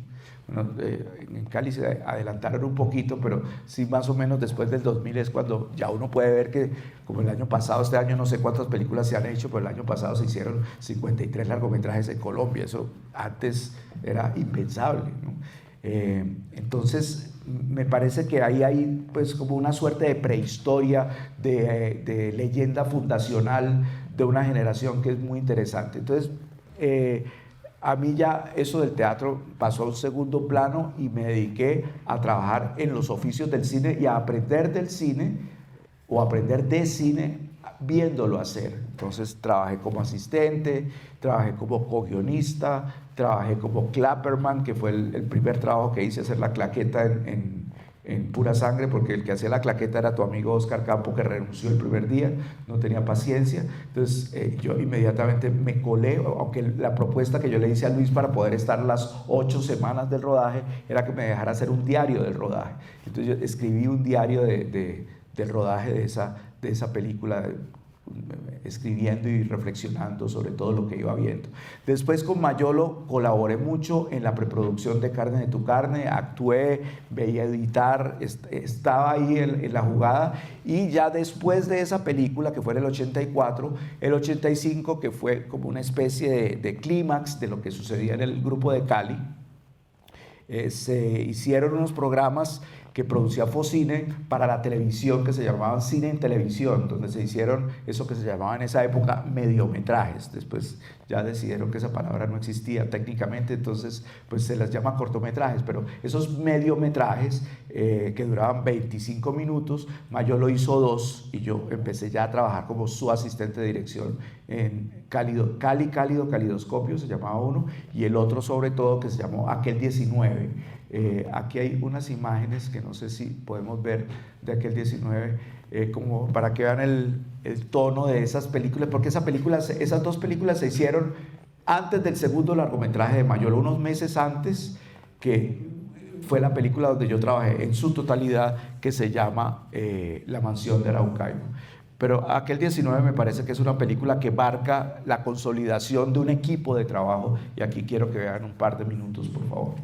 Speaker 1: Bueno, en Cali se adelantaron un poquito, pero sí, más o menos después del 2000 es cuando ya uno puede ver que, como el año pasado, este año no sé cuántas películas se han hecho, pero el año pasado se hicieron 53 largometrajes en Colombia. Eso antes era impensable, ¿no? Entonces me parece que ahí hay pues como una suerte de prehistoria, de leyenda fundacional de una generación que es muy interesante. Entonces a mí ya eso del teatro pasó a un segundo plano y me dediqué a trabajar en los oficios del cine y a aprender del cine o aprender de cine viéndolo hacer. Entonces trabajé como asistente, trabajé como co-guionista, trabajé como clapperman, que fue el primer trabajo que hice, hacer la claqueta en Pura Sangre, porque el que hacía la claqueta era tu amigo Oscar Campo, que renunció el primer día, no tenía paciencia. Entonces yo inmediatamente me colé, aunque la propuesta que yo le hice a Luis para poder estar las 8 semanas del rodaje era que me dejara hacer un diario del rodaje. Entonces yo escribí un diario del rodaje de esa película, escribiendo y reflexionando sobre todo lo que iba viendo. Después con Mayolo colaboré mucho en la preproducción de Carne de tu carne, actué, veía editar, estaba ahí en la jugada, y ya después de esa película, que fue en el 84, el 85, que fue como una especie de clímax de lo que sucedía en el Grupo de Cali, se hicieron unos programas que producía Focine para la televisión, que se llamaban Cine en Televisión, donde se hicieron eso que se llamaba en esa época mediometrajes. Después ya decidieron que esa palabra no existía técnicamente, entonces pues se las llama cortometrajes, pero esos mediometrajes que duraban 25 minutos, Mayolo hizo 2 y yo empecé ya a trabajar como su asistente de dirección en Calidoscopio, se llamaba uno, y el otro sobre todo que se llamó Aquel 19. Aquí hay unas imágenes que no sé si podemos ver de Aquel 19, como para que vean el tono de esas películas, porque esas dos películas se hicieron antes del segundo largometraje de Mayolo, unos meses antes, que fue la película donde yo trabajé en su totalidad, que se llama La Mansión de Araucaima. Pero Aquel 19 me parece que es una película que marca la consolidación de un equipo de trabajo, y aquí quiero que vean un par de minutos, por favor.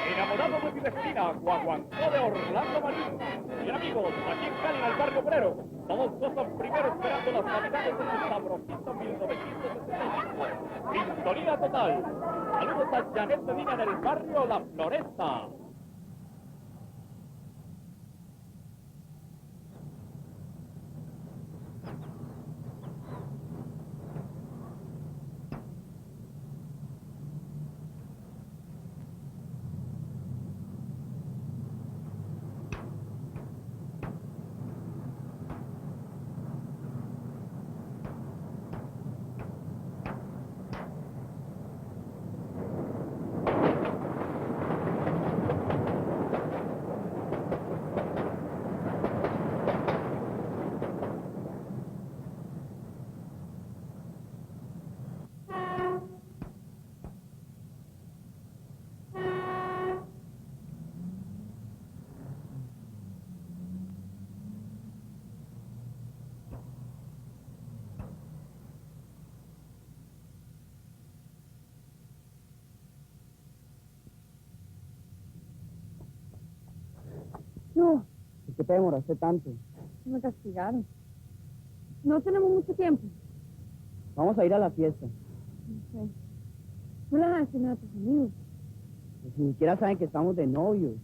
Speaker 5: Enamorado de mi vecina, Guaguancó de Orlando Marín. Y amigos, aquí en Cali, en el barrio obrero, todos gozan primero esperando las navidades de su sabrosito 1965. Sintonía total. Saludos a Janet Medina del barrio La Floresta.
Speaker 6: No,
Speaker 7: ¿Por qué te demoraste tanto?
Speaker 6: me castigaron. No tenemos mucho tiempo.
Speaker 7: Vamos a ir a la fiesta.
Speaker 6: No sé. No las vas a decir a tus amigos.
Speaker 7: Pues ni siquiera saben que estamos de novios.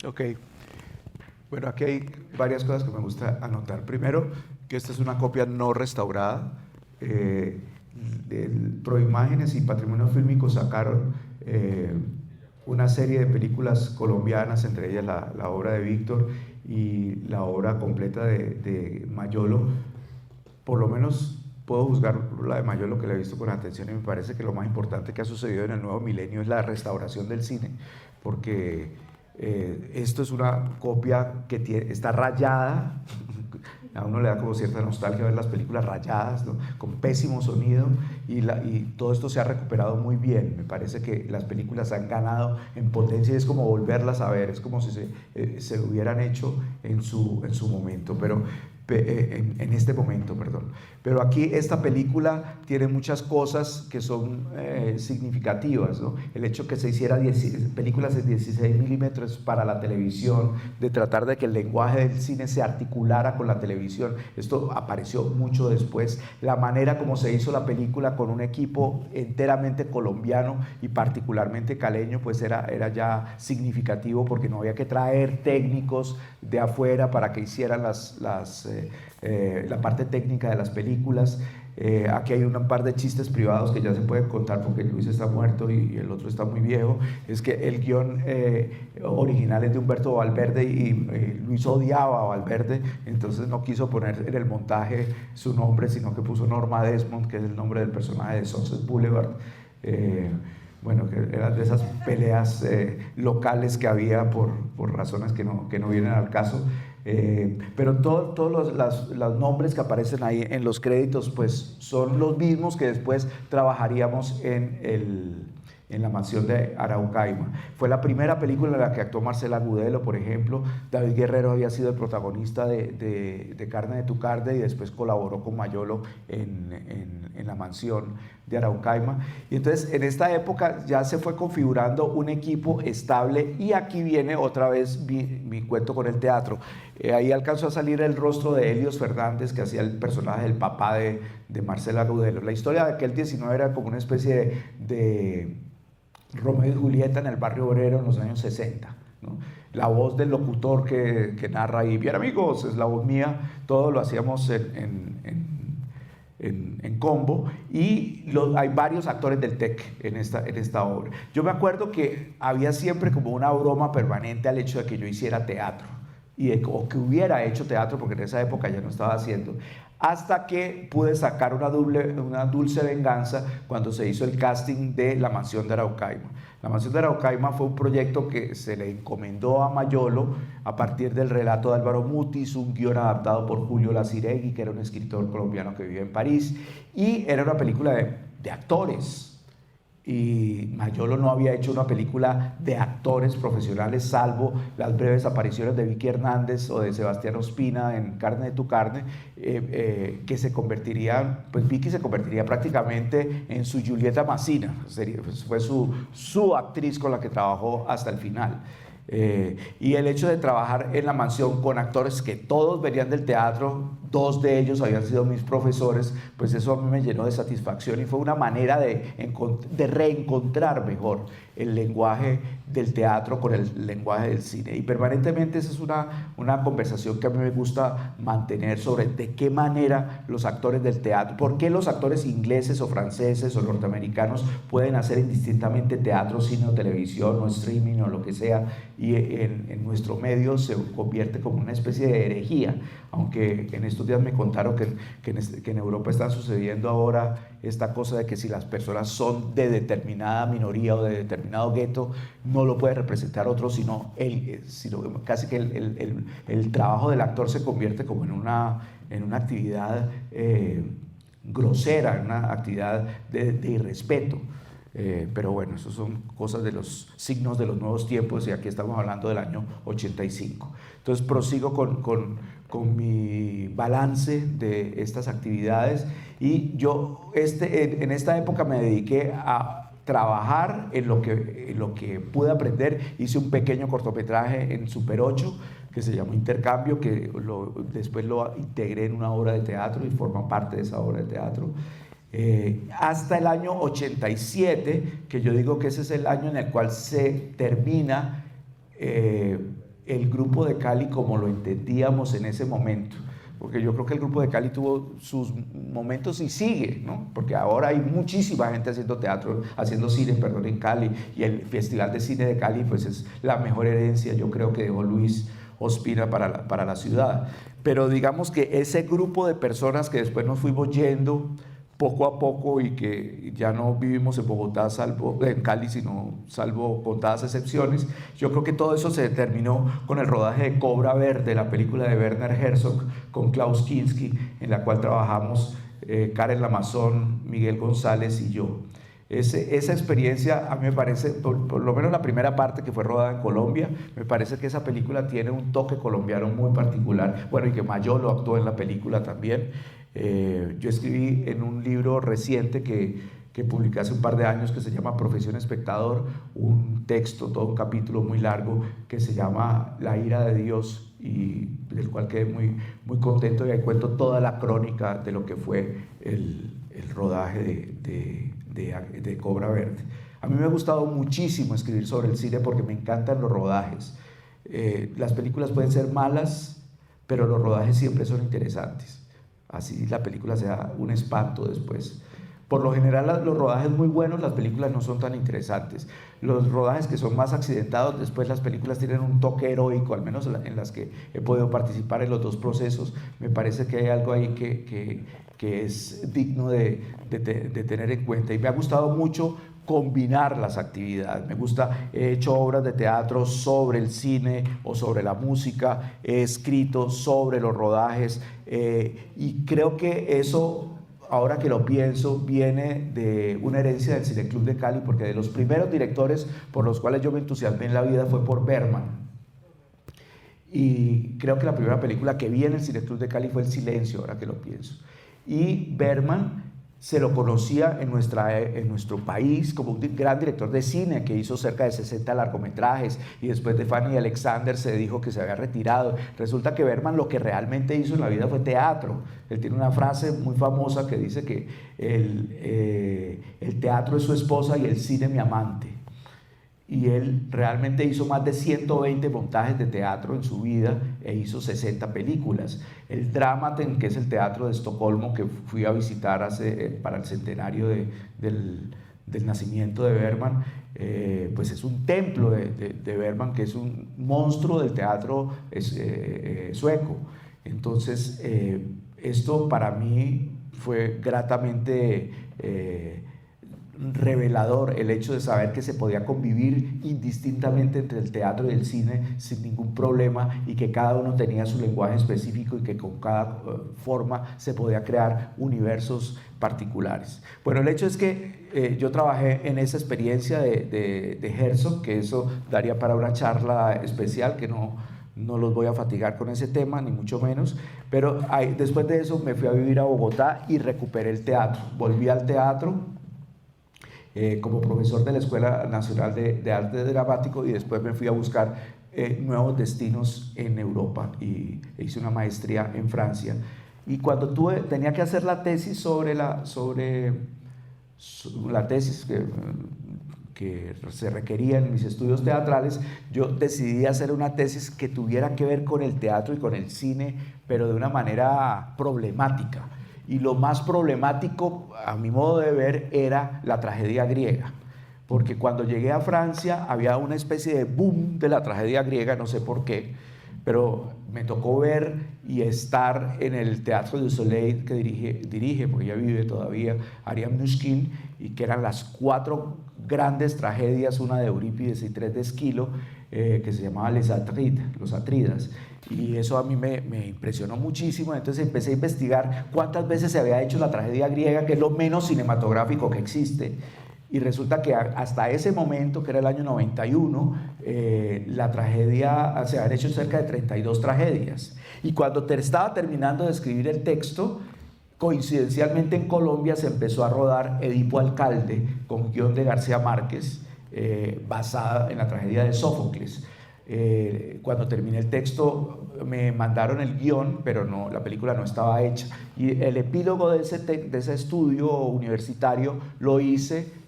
Speaker 1: Ok, bueno, aquí hay varias cosas que me gusta anotar. Primero, que esta es una copia no restaurada. Proimágenes y Patrimonio Fílmico sacaron una serie de películas colombianas, entre ellas la obra de Víctor y la obra completa de Mayolo. Por lo menos puedo juzgar la de Mayolo, que la he visto con atención, y me parece que lo más importante que ha sucedido en el nuevo milenio es la restauración del cine, porque esto es una copia que está rayada. A uno le da como cierta nostalgia ver las películas rayadas, ¿no? Con pésimo sonido, y todo esto se ha recuperado muy bien. Me parece que las películas han ganado en potencia y es como volverlas a ver, es como si se hubieran hecho en su momento. Pero en este momento, perdón. Pero aquí esta película tiene muchas cosas que son significativas, ¿no? El hecho que se hiciera películas en 16 milímetros para la televisión, de tratar de que el lenguaje del cine se articulara con la televisión, esto apareció mucho después. La manera como se hizo la película con un equipo enteramente colombiano y particularmente caleño, pues era ya significativo, porque no había que traer técnicos de afuera para que hicieran la parte técnica de las películas. Aquí hay un par de chistes privados que ya se pueden contar porque Luis está muerto y el otro está muy viejo. Es que el guión original es de Humberto Valverde y Luis odiaba a Valverde, entonces no quiso poner en el montaje su nombre, sino que puso Norma Desmond, que es el nombre del personaje de Sunset Boulevard. Bueno, que eran de esas peleas locales que había por razones que no vienen al caso. Pero todos los nombres que aparecen ahí en los créditos pues son los mismos que después trabajaríamos en la mansión de Araucaima. Fue la primera película en la que actuó Marcela Agudelo, por ejemplo. David Guerrero había sido el protagonista de Carne de tu Carne y después colaboró con Mayolo en la mansión de Araucaima. Y entonces en esta época ya se fue configurando un equipo estable, y aquí viene otra vez mi cuento con el teatro. Ahí alcanzó a salir el rostro de Helios Fernández, que hacía el personaje del papá de Marcela Agudelo. La historia de aquel 19 era como una especie de Romeo y Julieta en el barrio obrero en los años 60, ¿no? La voz del locutor que narra ahí, bien amigos, es la voz mía, todo lo hacíamos en combo, y hay varios actores del TEC en esta obra. Yo me acuerdo que había siempre como una broma permanente al hecho de que yo hiciera teatro, o que hubiera hecho teatro, porque en esa época ya no estaba haciendo, hasta que pude sacar una dulce venganza cuando se hizo el casting de La Mansión de Araucaima. La Mansión de Araucaima fue un proyecto que se le encomendó a Mayolo a partir del relato de Álvaro Mutis, un guión adaptado por Julio Laciregui, que era un escritor colombiano que vivía en París, y era una película de actores. Y Mayolo no había hecho una película de actores profesionales, salvo las breves apariciones de Vicky Hernández o de Sebastián Ospina en Carne de tu Carne, que se convertirían, pues Vicky se convertiría prácticamente en su Julieta Massina, fue su actriz con la que trabajó hasta el final. Y el hecho de trabajar en La Mansión con actores que todos venían del teatro, dos de ellos habían sido mis profesores, pues eso a mí me llenó de satisfacción, y fue una manera de reencontrar mejor el lenguaje del teatro con el lenguaje del cine. Y permanentemente esa es una conversación que a mí me gusta mantener sobre de qué manera los actores del teatro, por qué los actores ingleses o franceses o norteamericanos pueden hacer indistintamente teatro, cine o televisión o streaming o lo que sea, y en nuestro medio se convierte como una especie de herejía, aunque en estos días me contaron que en Europa está sucediendo ahora esta cosa de que si las personas son de determinada minoría o de determinado gueto, no lo puede representar otro, sino casi que el trabajo del actor se convierte como en una actividad grosera, en una actividad de irrespeto. Pero bueno, eso son cosas de los signos de los nuevos tiempos, y aquí estamos hablando del año 85. Entonces prosigo con mi balance de estas actividades, y yo en esta época me dediqué a trabajar en lo que pude aprender. Hice un pequeño cortometraje en Super 8 que se llamó Intercambio, que después lo integré en una obra de teatro y forma parte de esa obra de teatro. Hasta el año 87, que yo digo que ese es el año en el cual se termina el Grupo de Cali como lo entendíamos en ese momento, porque yo creo que el Grupo de Cali tuvo sus momentos y sigue, ¿no? Porque ahora hay muchísima gente haciendo cine en Cali, y el Festival de Cine de Cali pues es la mejor herencia, yo creo, que dejó Luis Ospina para la ciudad. Pero digamos que ese grupo de personas que después nos fuimos yendo poco a poco, y que ya no vivimos en Bogotá, en Cali, salvo contadas excepciones, yo creo que todo eso se determinó con el rodaje de Cobra Verde, la película de Werner Herzog con Klaus Kinski, en la cual trabajamos Karen Lamazón, Miguel González y yo. Esa experiencia a mí me parece, por lo menos la primera parte que fue rodada en Colombia, me parece que esa película tiene un toque colombiano muy particular. Bueno, y que Mayolo actuó en la película también. Yo escribí en un libro reciente que publiqué hace un par de años, que se llama Profesión Espectador, un texto, todo un capítulo muy largo que se llama La ira de Dios, y del cual quedé muy, muy contento, y ahí cuento toda la crónica de lo que fue el rodaje de Cobra Verde. A mí me ha gustado muchísimo escribir sobre el cine porque me encantan los rodajes. Las películas pueden ser malas, pero los rodajes siempre son interesantes. Así la película sea un espanto después. Por lo general, los rodajes muy buenos, las películas no son tan interesantes. Los rodajes que son más accidentados, después las películas tienen un toque heroico, al menos en las que he podido participar en los dos procesos. Me parece que hay algo ahí que es digno de tener en cuenta. Y me ha gustado mucho combinar las actividades. He hecho obras de teatro sobre el cine o sobre la música, he escrito sobre los rodajes, y creo que eso, ahora que lo pienso, viene de una herencia del Cineclub de Cali, porque de los primeros directores por los cuales yo me entusiasmé en la vida fue por Bergman. Y creo que la primera película que vi en el Cineclub de Cali fue El Silencio, ahora que lo pienso. Y Bergman se lo conocía en nuestro país como un gran director de cine que hizo cerca de 60 largometrajes, y después de Fanny Alexander se dijo que se había retirado. Resulta que Bergman lo que realmente hizo en la vida fue teatro. Él tiene una frase muy famosa que dice que el teatro es su esposa y el cine mi amante. Y él realmente hizo más de 120 montajes de teatro en su vida e hizo 60 películas. El Dramaten, que es el teatro de Estocolmo que fui a visitar para el centenario del nacimiento de Bergman, pues es un templo de Bergman, que es un monstruo del teatro sueco. Entonces, esto para mí fue gratamente revelador, el hecho de saber que se podía convivir indistintamente entre el teatro y el cine sin ningún problema, y que cada uno tenía su lenguaje específico y que con cada forma se podía crear universos particulares. Bueno, el hecho es que yo trabajé en esa experiencia de Herzog, que eso daría para una charla especial, que no los voy a fatigar con ese tema, ni mucho menos, pero después de eso me fui a vivir a Bogotá y recuperé el teatro. Volví al teatro como profesor de la Escuela Nacional de Arte Dramático, y después me fui a buscar nuevos destinos en Europa y hice una maestría en Francia. Y cuando tenía que hacer la tesis sobre la tesis que se requería en mis estudios teatrales, yo decidí hacer una tesis que tuviera que ver con el teatro y con el cine, pero de una manera problemática. Y lo más problemático, a mi modo de ver, era la tragedia griega. Porque cuando llegué a Francia había una especie de boom de la tragedia griega, no sé por qué, pero me tocó ver y estar en el Teatro du Soleil que dirige, porque ya vive todavía, Ariane Mnouchkine, y que eran las 4 grandes tragedias, una de Eurípides y 3 de Esquilo, que se llamaba los Atridas. Y eso a mí me impresionó muchísimo. Entonces empecé a investigar cuántas veces se había hecho la tragedia griega, que es lo menos cinematográfico que existe. Y resulta que hasta ese momento, que era el año 91, la tragedia, se habían hecho cerca de 32 tragedias. Y cuando estaba terminando de escribir el texto, coincidencialmente en Colombia se empezó a rodar Edipo Alcalde, con guión de García Márquez, basada en la tragedia de Sófocles. Cuando terminé el texto me mandaron el guión, pero la película no estaba hecha. Y el epílogo de ese estudio universitario lo hice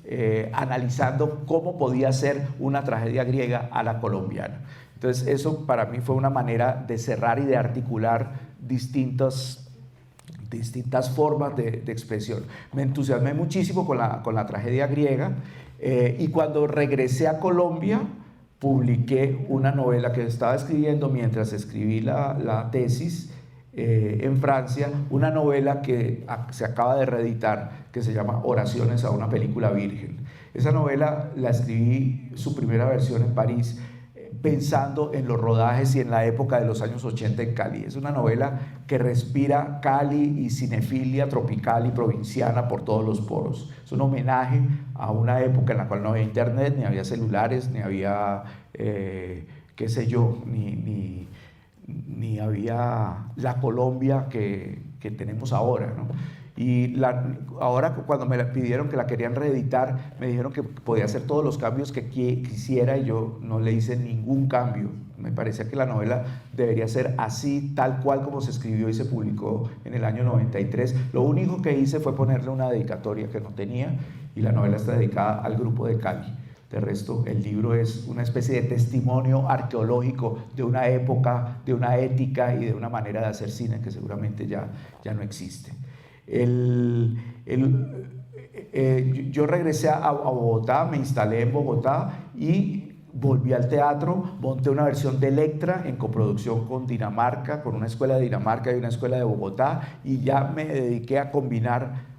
Speaker 1: analizando cómo podía ser una tragedia griega a la colombiana. Entonces eso para mí fue una manera de cerrar y de articular distintas formas de expresión. Me entusiasmé muchísimo con la tragedia griega, y cuando regresé a Colombia publiqué una novela que estaba escribiendo mientras escribí la tesis en Francia, una novela que se acaba de reeditar, que se llama Oraciones a una película virgen. Esa novela la escribí, su primera versión en París, pensando en los rodajes y en la época de los años 80 en Cali. Es una novela que respira Cali y cinefilia tropical y provinciana por todos los poros. Es un homenaje a una época en la cual no había internet, ni había celulares, ni había, qué sé yo, ni había la Colombia que tenemos ahora, ¿no? Y ahora cuando me la pidieron que la querían reeditar, me dijeron que podía hacer todos los cambios que quisiera y yo no le hice ningún cambio. Me parecía que la novela debería ser así, tal cual como se escribió y se publicó en el año 93. Lo único que hice fue ponerle una dedicatoria que no tenía y la novela está dedicada al grupo de Cali. De resto, el libro es una especie de testimonio arqueológico de una época, de una ética y de una manera de hacer cine que seguramente ya no existe. Yo regresé a Bogotá, me instalé en Bogotá y volví al teatro, monté una versión de Electra en coproducción con Dinamarca, con una escuela de Dinamarca y una escuela de Bogotá, y ya me dediqué a combinar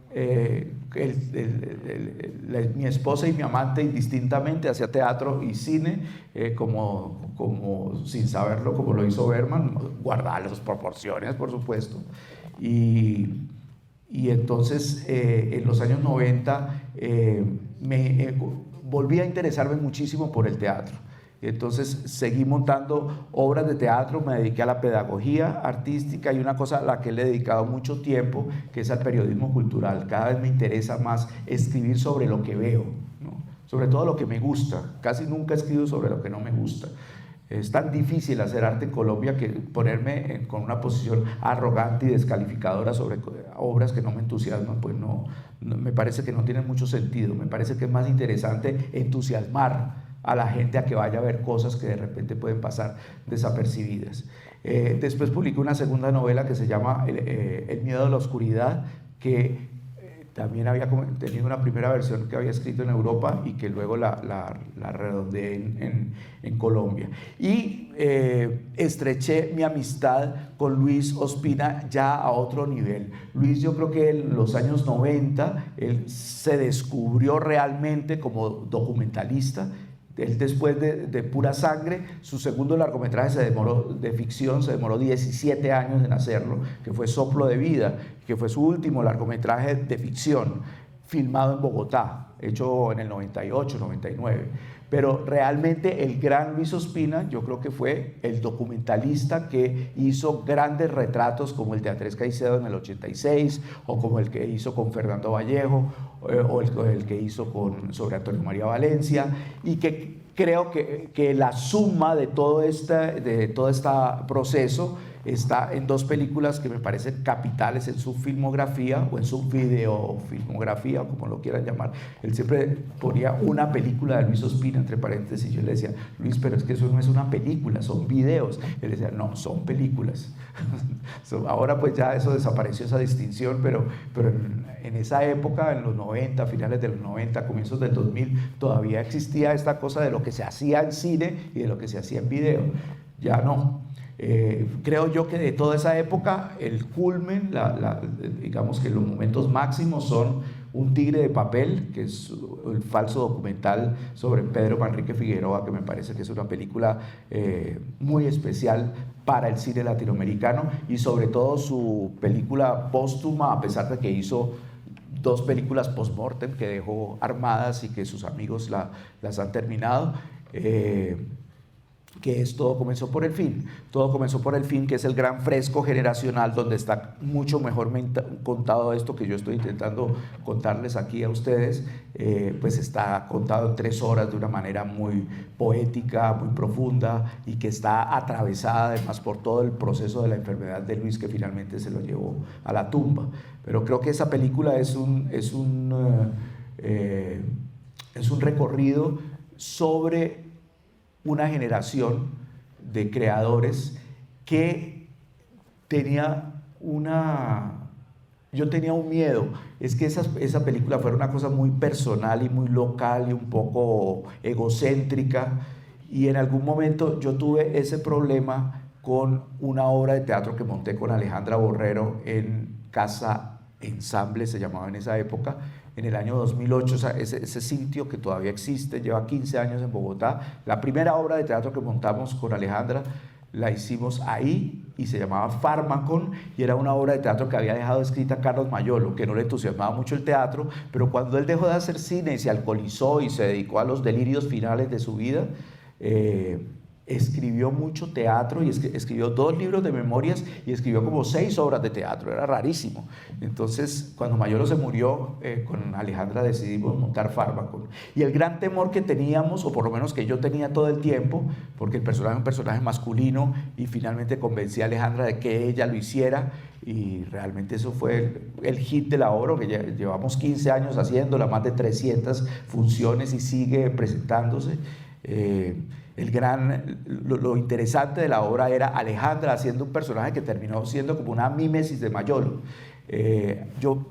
Speaker 1: mi esposa y mi amante indistintamente hacía teatro y cine, como sin saberlo, como lo hizo Bergman, guardar las proporciones, por supuesto. Y entonces en los años 90 volví a interesarme muchísimo por el teatro. Entonces seguí montando obras de teatro, me dediqué a la pedagogía artística y una cosa a la que le he dedicado mucho tiempo, que es al periodismo cultural. Cada vez me interesa más escribir sobre lo que veo, ¿no? Sobre todo lo que me gusta. Casi nunca escribo sobre lo que no me gusta. Es tan difícil hacer arte en Colombia que ponerme con una posición arrogante y descalificadora sobre obras que no me entusiasman, pues no, me parece que no tiene mucho sentido. Me parece que es más interesante entusiasmar a la gente a que vaya a ver cosas que de repente pueden pasar desapercibidas. Después publiqué una segunda novela que se llama El miedo a la oscuridad, que también había tenido una primera versión que había escrito en Europa y que luego la redondeé en Colombia. Y estreché mi amistad con Luis Ospina ya a otro nivel. Luis, yo creo que en los años 90 él se descubrió realmente como documentalista. Él, después de Pura Sangre, su segundo largometraje de ficción se demoró 17 años en hacerlo, que fue Soplo de Vida, que fue su último largometraje de ficción, filmado en Bogotá, hecho en el 98, 99. Pero realmente el gran Luis Ospina, yo creo que fue el documentalista que hizo grandes retratos como el de Andrés Caicedo en el 86, o como el que hizo con Fernando Vallejo, o el que hizo sobre Antonio María Valencia, y que creo que la suma de todo este proceso está en dos películas que me parecen capitales en su filmografía o en su videofilmografía, como lo quieran llamar. Él siempre ponía una película de Luis Ospina entre paréntesis y yo le decía, Luis, pero es que eso no es una película, son videos. Él decía, no, son películas. Ahora pues ya eso desapareció, esa distinción, pero en esa época, en los 90, finales de los 90, comienzos del 2000, todavía existía esta cosa de lo que se hacía en cine y de lo que se hacía en video. Ya no. Creo yo que de toda esa época el culmen, digamos que los momentos máximos son Un tigre de papel, que es el falso documental sobre Pedro Manrique Figueroa, que me parece que es una película muy especial para el cine latinoamericano, y sobre todo su película póstuma, a pesar de que hizo dos películas post-mortem que dejó armadas y que sus amigos las han terminado, que es Todo comenzó por el fin. Todo comenzó por el fin, que es el gran fresco generacional donde está mucho mejor contado esto que yo estoy intentando contarles aquí a ustedes, pues está contado en 3 horas de una manera muy poética, muy profunda, y que está atravesada además por todo el proceso de la enfermedad de Luis, que finalmente se lo llevó a la tumba. Pero creo que esa película es un recorrido sobre una generación de creadores que yo tenía un miedo, es que esa película fuera una cosa muy personal y muy local y un poco egocéntrica, y en algún momento yo tuve ese problema con una obra de teatro que monté con Alejandra Borrero en Ensamble se llamaba en esa época, en el año 2008, o sea, ese sitio que todavía existe, lleva 15 años en Bogotá. La primera obra de teatro que montamos con Alejandra la hicimos ahí y se llamaba Fármacon, y era una obra de teatro que había dejado escrita Carlos Mayolo, que no le entusiasmaba mucho el teatro, pero cuando él dejó de hacer cine y se alcoholizó y se dedicó a los delirios finales de su vida, escribió mucho teatro y escribió 2 libros de memorias y escribió como 6 obras de teatro, era rarísimo. Entonces, cuando Mayolo se murió, con Alejandra decidimos montar Fármacon. Y el gran temor que teníamos, o por lo menos que yo tenía todo el tiempo, porque el personaje es un personaje masculino, y finalmente convencí a Alejandra de que ella lo hiciera, y realmente eso fue el hit de la obra, que llevamos 15 años haciéndola, más de 300 funciones y sigue presentándose. Lo interesante de la obra era Alejandra haciendo un personaje que terminó siendo como una mímesis de Mayolo. Yo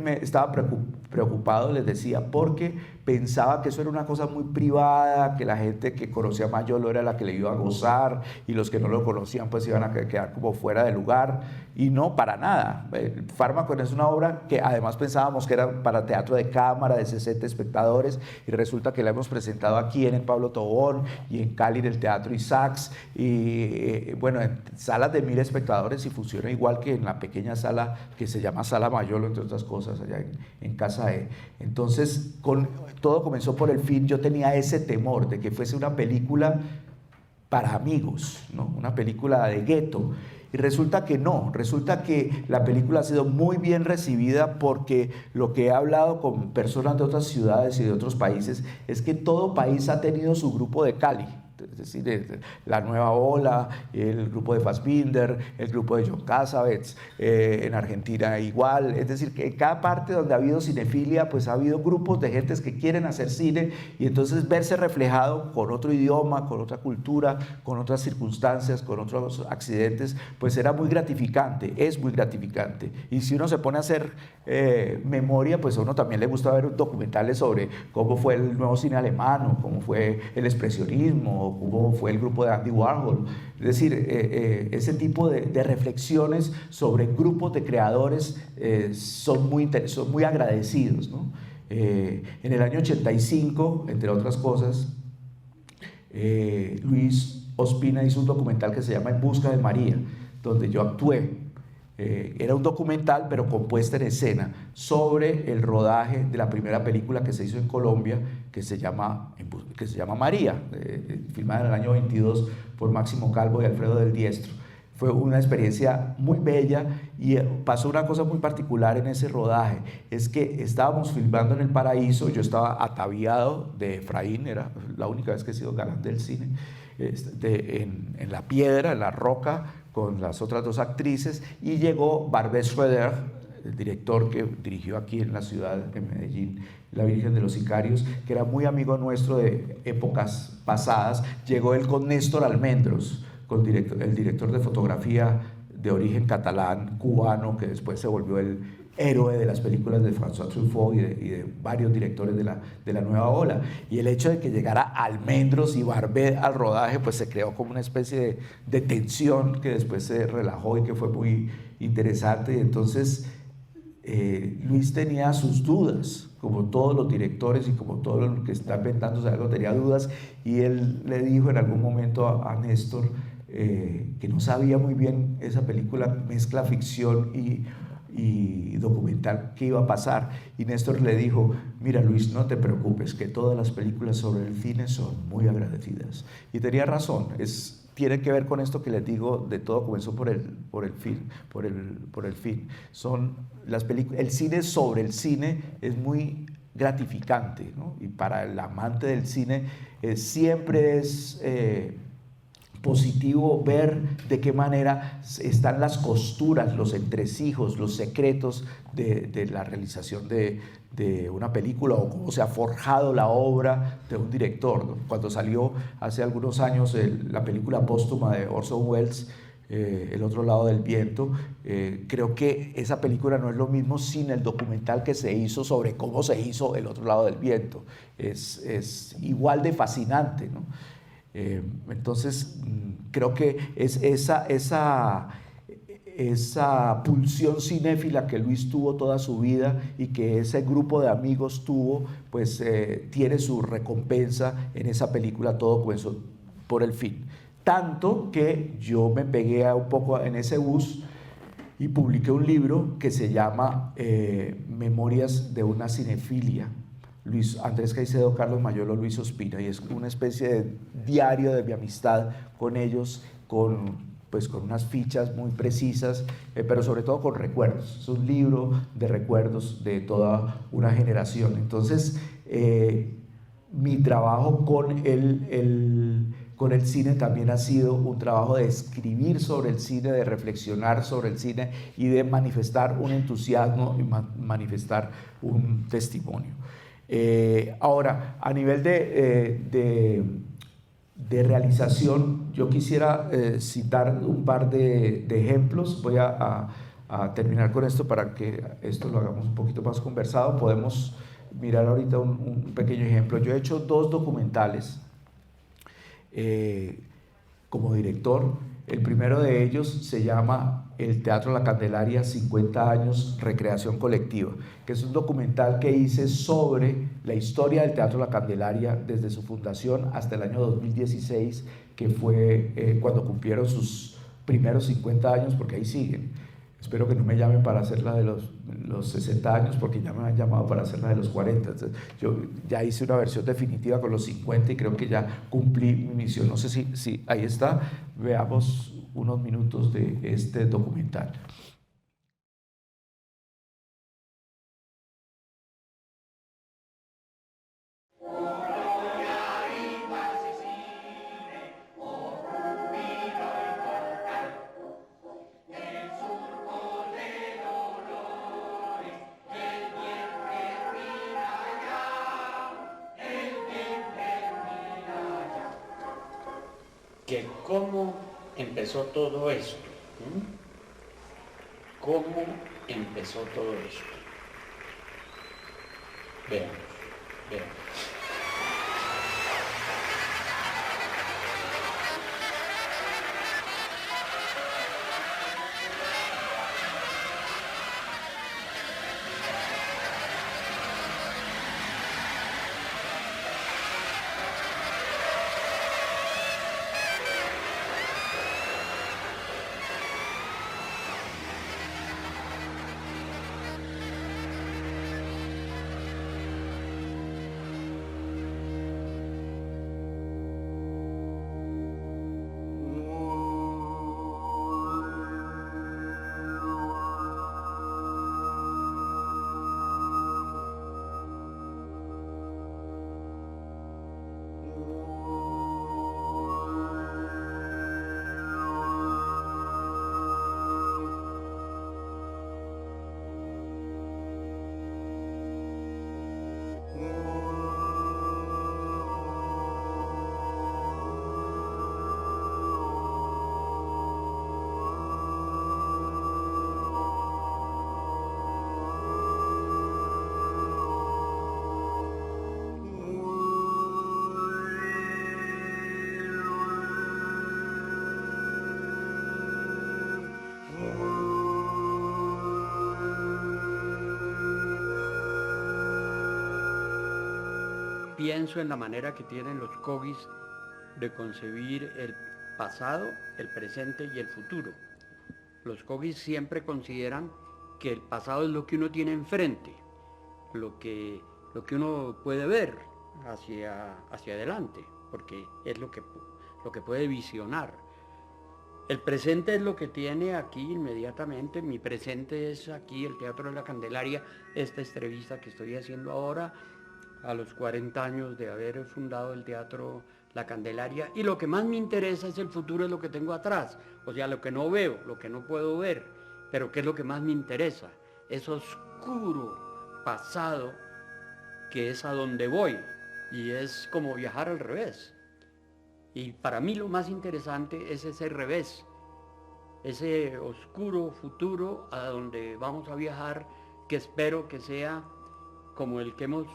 Speaker 1: me estaba preocupado, les decía, porque pensaba que eso era una cosa muy privada, que la gente que conocía a Mayolo era la que le iba a gozar y los que no lo conocían pues iban a quedar como fuera de lugar, y no, para nada. Fármacon es una obra que además pensábamos que era para teatro de cámara, de 60 espectadores, y resulta que la hemos presentado aquí en el Pablo Tobón y en Cali en el Teatro Isaacs, y bueno, en salas de 1000 espectadores, y funciona igual que en la pequeña sala que se llama Sala Mayolo, entre otras cosas, allá en Casa E. Entonces, todo comenzó por el fin. Yo tenía ese temor de que fuese una película para amigos, ¿no? Una película de gueto. Y resulta que no, resulta que la película ha sido muy bien recibida, porque lo que he hablado con personas de otras ciudades y de otros países es que todo país ha tenido su grupo de Cali. Es decir, la Nueva Ola, el grupo de Fassbinder, el grupo de John Cassavetes, en Argentina igual. Es decir, que en cada parte donde ha habido cinefilia, pues ha habido grupos de gentes que quieren hacer cine, y entonces verse reflejado con otro idioma, con otra cultura, con otras circunstancias, con otros accidentes, pues era muy gratificante, es muy gratificante. Y si uno se pone a hacer memoria, pues a uno también le gusta ver documentales sobre cómo fue el nuevo cine alemán, o cómo fue el expresionismo, o cómo fue el grupo de Andy Warhol. Es decir, ese tipo de reflexiones sobre grupos de creadores son muy agradecidos, ¿no? En el año 85, entre otras cosas, Luis Ospina hizo un documental que se llama En busca de María, donde yo actué. Era un documental, pero compuesta en escena, sobre el rodaje de la primera película que se hizo en Colombia, que se llama María, filmada en el año 22 por Máximo Calvo y Alfredo del Diestro. Fue una experiencia muy bella, y pasó una cosa muy particular en ese rodaje. Es que estábamos filmando en el Paraíso, yo estaba ataviado de Efraín, era la única vez que he sido galán del cine, en la piedra, en la roca, con las otras 2 actrices, y llegó Barbé Schroeder, el director que dirigió aquí en la ciudad de Medellín La Virgen de los Sicarios, que era muy amigo nuestro de épocas pasadas. Llegó él con Néstor Almendros, el director de fotografía de origen catalán, cubano, que después se volvió el héroe de las películas de François Truffaut y de varios directores de la Nueva Ola. Y el hecho de que llegara Almendros y Barbé al rodaje, pues se creó como una especie de tensión que después se relajó y que fue muy interesante. Y entonces Luis tenía sus dudas, como todos los directores y como todos los que están inventándose algo, tenía dudas, y él le dijo en algún momento a Néstor que no sabía muy bien esa película, mezcla ficción y documental, qué iba a pasar. Y Néstor le dijo: mira, Luis, no te preocupes, que todas las películas sobre el cine son muy agradecidas. Y tenía razón, tiene que ver con esto que les digo, de todo comenzó por el fin. Son las películas, el cine sobre el cine es muy gratificante, ¿no? Y para el amante del cine siempre es positivo ver de qué manera están las costuras, los entresijos, los secretos de la realización de una película, o cómo se ha forjado la obra de un director, ¿no? Cuando salió hace algunos años la película póstuma de Orson Welles, El otro lado del viento, creo que esa película no es lo mismo sin el documental que se hizo sobre cómo se hizo El otro lado del viento. Es igual de fascinante, ¿no? Entonces creo que esa pulsión cinéfila que Luis tuvo toda su vida y que ese grupo de amigos tuvo, pues tiene su recompensa en esa película Todo comenzó por el fin. Tanto que yo me pegué un poco en ese bus y publiqué un libro que se llama Memorias de una cinefilia. Luis Andrés Caicedo, Carlos Mayolo, Luis Ospina, y es una especie de diario de mi amistad con ellos, con unas fichas muy precisas, pero sobre todo con recuerdos. Es un libro de recuerdos de toda una generación. Entonces, mi trabajo con el cine también ha sido un trabajo de escribir sobre el cine, de reflexionar sobre el cine y de manifestar un entusiasmo y manifestar un testimonio. Ahora, a nivel de realización, yo quisiera citar un par de ejemplos. Voy a terminar con esto para que esto lo hagamos un poquito más conversado. Podemos mirar ahorita un pequeño ejemplo. Yo he hecho 2 documentales como director. El primero de ellos se llama El Teatro La Candelaria, 50 años, recreación colectiva, que es un documental que hice sobre la historia del Teatro La Candelaria desde su fundación hasta el año 2016, que fue cuando cumplieron sus primeros 50 años, porque ahí siguen. Espero que no me llamen para hacer la de los 60 años, porque ya me han llamado para hacer la de los 40. Entonces, yo ya hice una versión definitiva con los 50 y creo que ya cumplí mi misión. No sé si ahí está. Veamos unos minutos de este documental.
Speaker 8: Que cómo empezó todo esto. ¿Cómo empezó todo esto? Veamos. Pienso en la manera que tienen los Kogis de concebir el pasado, el presente y el futuro. Los Kogis siempre consideran que el pasado es lo que uno tiene enfrente, lo que uno puede ver hacia adelante, porque es lo que puede visionar. El presente es lo que tiene aquí inmediatamente. Mi presente es aquí, el Teatro de la Candelaria, esta entrevista que estoy haciendo ahora, a los 40 años de haber fundado el Teatro La Candelaria, y lo que más me interesa es el futuro, es lo que tengo atrás, o sea, lo que no veo, lo que no puedo ver, pero ¿qué es lo que más me interesa? Es oscuro pasado, que es a donde voy, y es como viajar al revés. Y para mí lo más interesante es ese revés, ese oscuro futuro a donde vamos a viajar, que espero que sea como el que hemos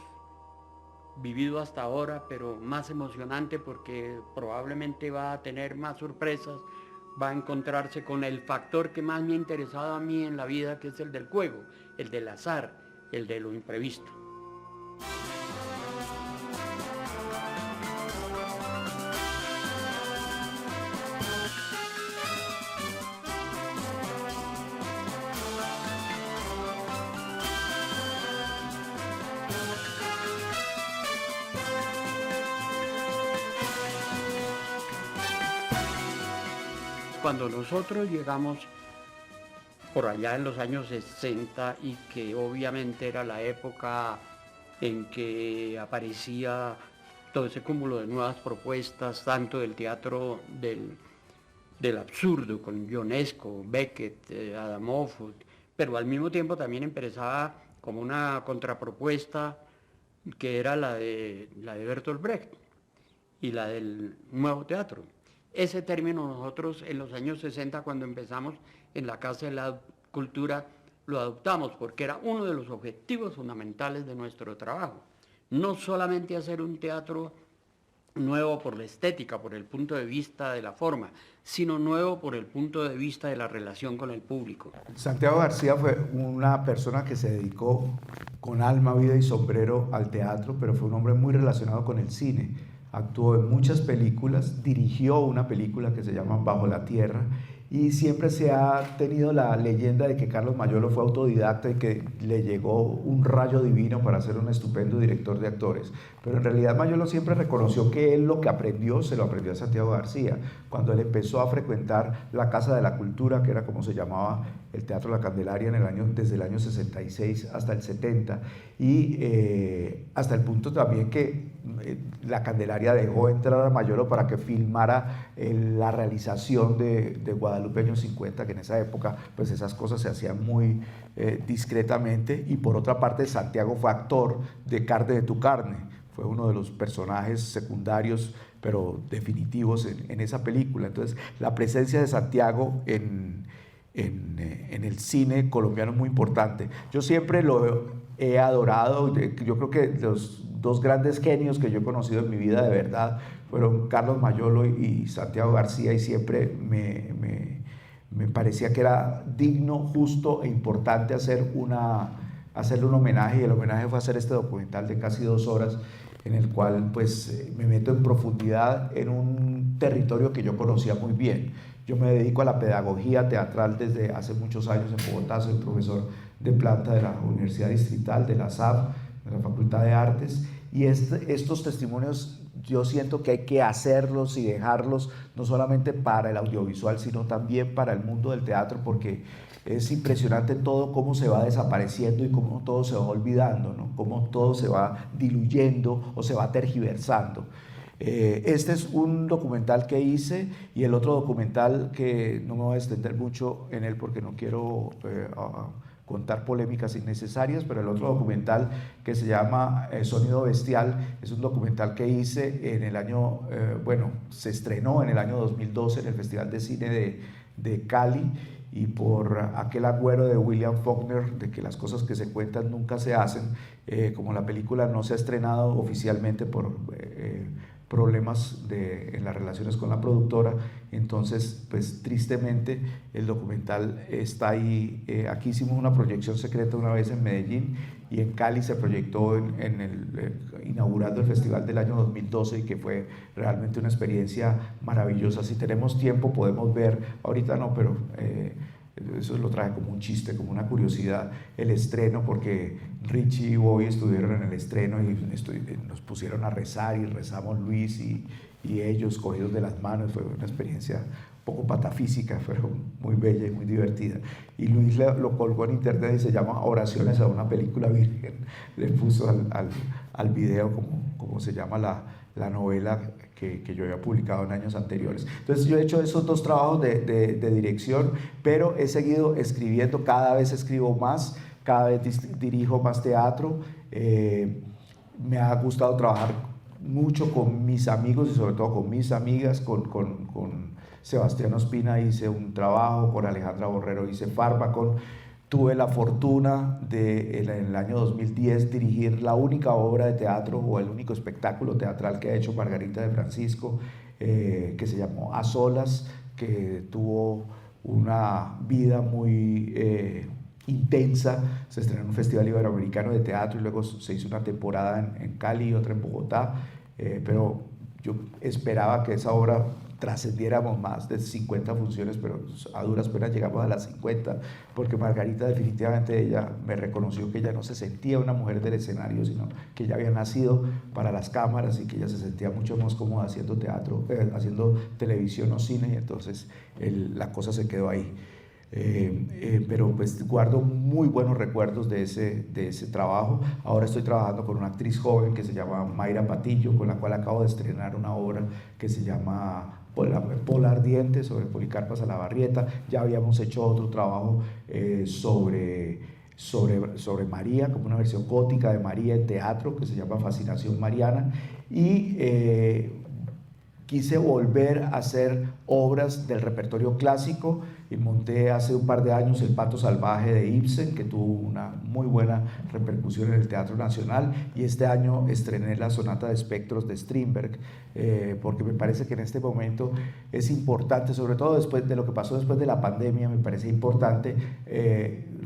Speaker 8: vivido hasta ahora, pero más emocionante, porque probablemente va a tener más sorpresas, va a encontrarse con el factor que más me ha interesado a mí en la vida, que es el del juego, el del azar, el de lo imprevisto. Cuando nosotros llegamos por allá en los años 60 y que obviamente era la época en que aparecía todo ese cúmulo de nuevas propuestas, tanto del teatro del absurdo, con Ionesco, Beckett, Adamov, pero al mismo tiempo también empezaba como una contrapropuesta que era la de Bertolt Brecht y la del nuevo teatro. Ese término nosotros en los años 60, cuando empezamos en la Casa de la Cultura, lo adoptamos porque era uno de los objetivos fundamentales de nuestro trabajo. No solamente hacer un teatro nuevo por la estética, por el punto de vista de la forma, sino nuevo por el punto de vista de la relación con el público.
Speaker 1: Santiago García fue una persona que se dedicó con alma, vida y sombrero al teatro, pero fue un hombre muy relacionado con el cine. Actuó en muchas películas, dirigió una película que se llama Bajo la Tierra, y siempre se ha tenido la leyenda de que Carlos Mayolo fue autodidacta y que le llegó un rayo divino para ser un estupendo director de actores. Pero en realidad Mayolo siempre reconoció que él lo que aprendió, se lo aprendió a Santiago García, cuando él empezó a frecuentar la Casa de la Cultura, que era como se llamaba el Teatro La Candelaria desde el año 66 hasta el 70, y hasta el punto también que la Candelaria dejó entrar a Mayolo para que filmara la realización de Guadalupe años 50, que en esa época pues esas cosas se hacían muy discretamente. Y por otra parte, Santiago fue actor de Carne de tu Carne, fue uno de los personajes secundarios pero definitivos en esa película. Entonces la presencia de Santiago en el cine colombiano es muy importante. Yo siempre lo he adorado. Yo creo que los dos grandes genios que yo he conocido en mi vida de verdad fueron Carlos Mayolo y Santiago García, y siempre me parecía que era digno, justo e importante hacerle un homenaje, y el homenaje fue hacer este documental de casi 2 horas en el cual pues me meto en profundidad en un territorio que yo conocía muy bien. Yo me dedico a la pedagogía teatral desde hace muchos años en Bogotá, soy profesor de planta de la Universidad Distrital, de la SAB, de la Facultad de Artes, y estos testimonios yo siento que hay que hacerlos y dejarlos no solamente para el audiovisual, sino también para el mundo del teatro, porque es impresionante todo cómo se va desapareciendo y cómo todo se va olvidando, ¿no? Cómo todo se va diluyendo o se va tergiversando. Este es un documental que hice, y el otro documental que no me voy a extender mucho en él porque no quiero contar polémicas innecesarias, pero el otro documental que se llama Sonido Bestial es un documental que hice en el año, se estrenó en el año 2012 en el Festival de Cine de Cali, y por aquel agüero de William Faulkner de que las cosas que se cuentan nunca se hacen, como la película no se ha estrenado oficialmente por problemas en las relaciones con la productora, entonces pues tristemente el documental está ahí. Aquí hicimos una proyección secreta una vez en Medellín, y en Cali se proyectó inaugurando el festival del año 2012, y que fue realmente una experiencia maravillosa. Si tenemos tiempo podemos ver, ahorita no, pero eso lo traje como un chiste, como una curiosidad, el estreno, porque Richie y Boy estuvieron en el estreno y nos pusieron a rezar, y rezamos Luis y ellos cogidos de las manos. Fue una experiencia un poco patafísica, pero muy bella y muy divertida. Y Luis lo colgó en internet y se llama Oraciones a una película virgen. Le puso al video como se llama la novela que yo había publicado en años anteriores. Entonces yo he hecho esos 2 trabajos de dirección, pero he seguido escribiendo, cada vez escribo más, cada vez dirijo más teatro. Me ha gustado trabajar mucho con mis amigos y sobre todo con mis amigas. Con Sebastián Ospina hice un trabajo, con Alejandra Borrero hice Fármacon. Tuve la fortuna de, en el año 2010, dirigir la única obra de teatro o el único espectáculo teatral que ha hecho Margarita de Francisco, que se llamó A Solas, que tuvo una vida muy intensa. Se estrenó en un festival iberoamericano de teatro y luego se hizo una temporada en Cali y otra en Bogotá, pero yo esperaba que esa obra trascendiéramos más de 50 funciones, pero a duras penas llegamos a las 50, porque Margarita definitivamente ella me reconoció que ella no se sentía una mujer del escenario, sino que ella había nacido para las cámaras y que ella se sentía mucho más cómoda haciendo teatro, haciendo televisión o cine, y entonces la cosa se quedó ahí. Pero pues guardo muy buenos recuerdos de ese trabajo. Ahora estoy trabajando con una actriz joven que se llama Mayra Patillo, con la cual acabo de estrenar una obra que se llama Pola Ardiente, sobre Policarpa Salabarrieta. Ya habíamos hecho otro trabajo sobre María, como una versión gótica de María en teatro, que se llama Fascinación Mariana, y quise volver a hacer obras del repertorio clásico y monté hace un par de años El Pato Salvaje de Ibsen, que tuvo una muy buena repercusión en el Teatro Nacional, y este año estrené la Sonata de Espectros de Strindberg, porque me parece que en este momento es importante, sobre todo después de lo que pasó después de la pandemia, me parece importante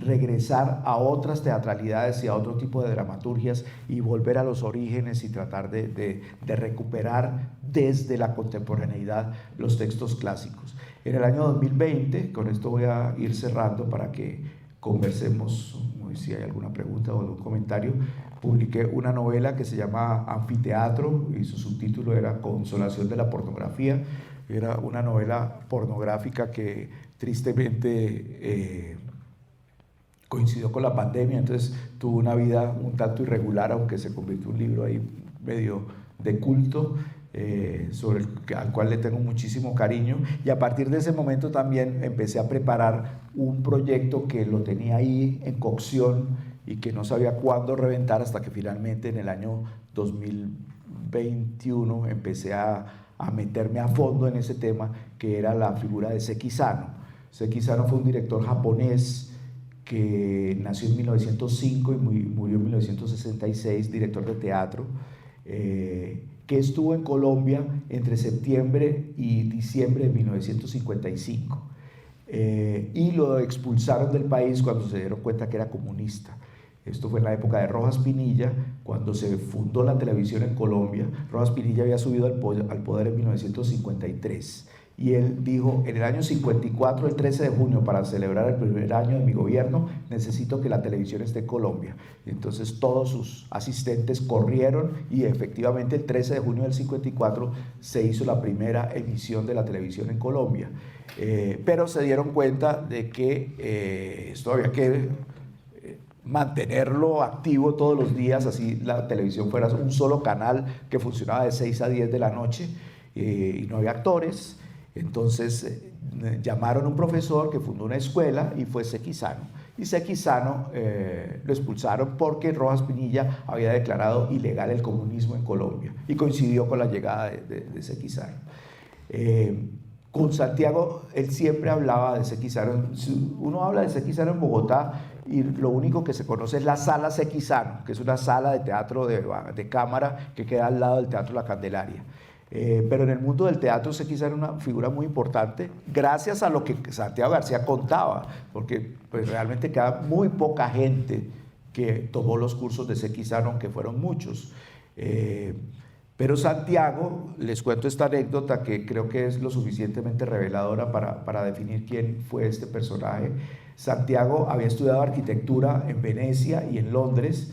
Speaker 1: regresar a otras teatralidades y a otro tipo de dramaturgias y volver a los orígenes y tratar de recuperar desde la contemporaneidad los textos clásicos. En el año 2020, con esto voy a ir cerrando para que conversemos, si hay alguna pregunta o algún comentario, publiqué una novela que se llama Anfiteatro y su subtítulo era Consolación de la pornografía. Era una novela pornográfica que tristemente coincidió con la pandemia, entonces tuvo una vida un tanto irregular, aunque se convirtió en un libro ahí medio de culto, al cual le tengo muchísimo cariño, y a partir de ese momento también empecé a preparar un proyecto que lo tenía ahí en cocción y que no sabía cuándo reventar, hasta que finalmente en el año 2021 empecé a meterme a fondo en ese tema, que era la figura de Seki Sano. Seki Sano fue un director japonés que nació en 1905 y murió en 1966, director de teatro, que estuvo en Colombia entre septiembre y diciembre de 1955, y lo expulsaron del país cuando se dieron cuenta que era comunista. Esto fue en la época de Rojas Pinilla, cuando se fundó la televisión en Colombia. Rojas Pinilla había subido al poder en 1953. Y él dijo, en el año 54, el 13 de junio, para celebrar el primer año de mi gobierno, necesito que la televisión esté en Colombia. Y entonces todos sus asistentes corrieron y efectivamente el 13 de junio del 54 se hizo la primera emisión de la televisión en Colombia. Pero se dieron cuenta de que esto había que mantenerlo activo todos los días, así la televisión fuera un solo canal que funcionaba de 6 a 10 de la noche, y no había actores. Entonces llamaron a un profesor que fundó una escuela y fue Seki Sano. Y Seki Sano lo expulsaron porque Rojas Pinilla había declarado ilegal el comunismo en Colombia, y coincidió con la llegada de Seki Sano. Con Santiago, él siempre hablaba de Seki Sano. Uno habla de Seki Sano en Bogotá y lo único que se conoce es la Sala Seki Sano, que es una sala de teatro de cámara que queda al lado del Teatro La Candelaria. Pero en el mundo del teatro Seki Sano era una figura muy importante, gracias a lo que Santiago García contaba, porque pues, realmente queda muy poca gente que tomó los cursos de Seki Sano, aunque fueron muchos. Pero Santiago, les cuento esta anécdota que creo que es lo suficientemente reveladora para definir quién fue este personaje. Santiago había estudiado arquitectura en Venecia y en Londres.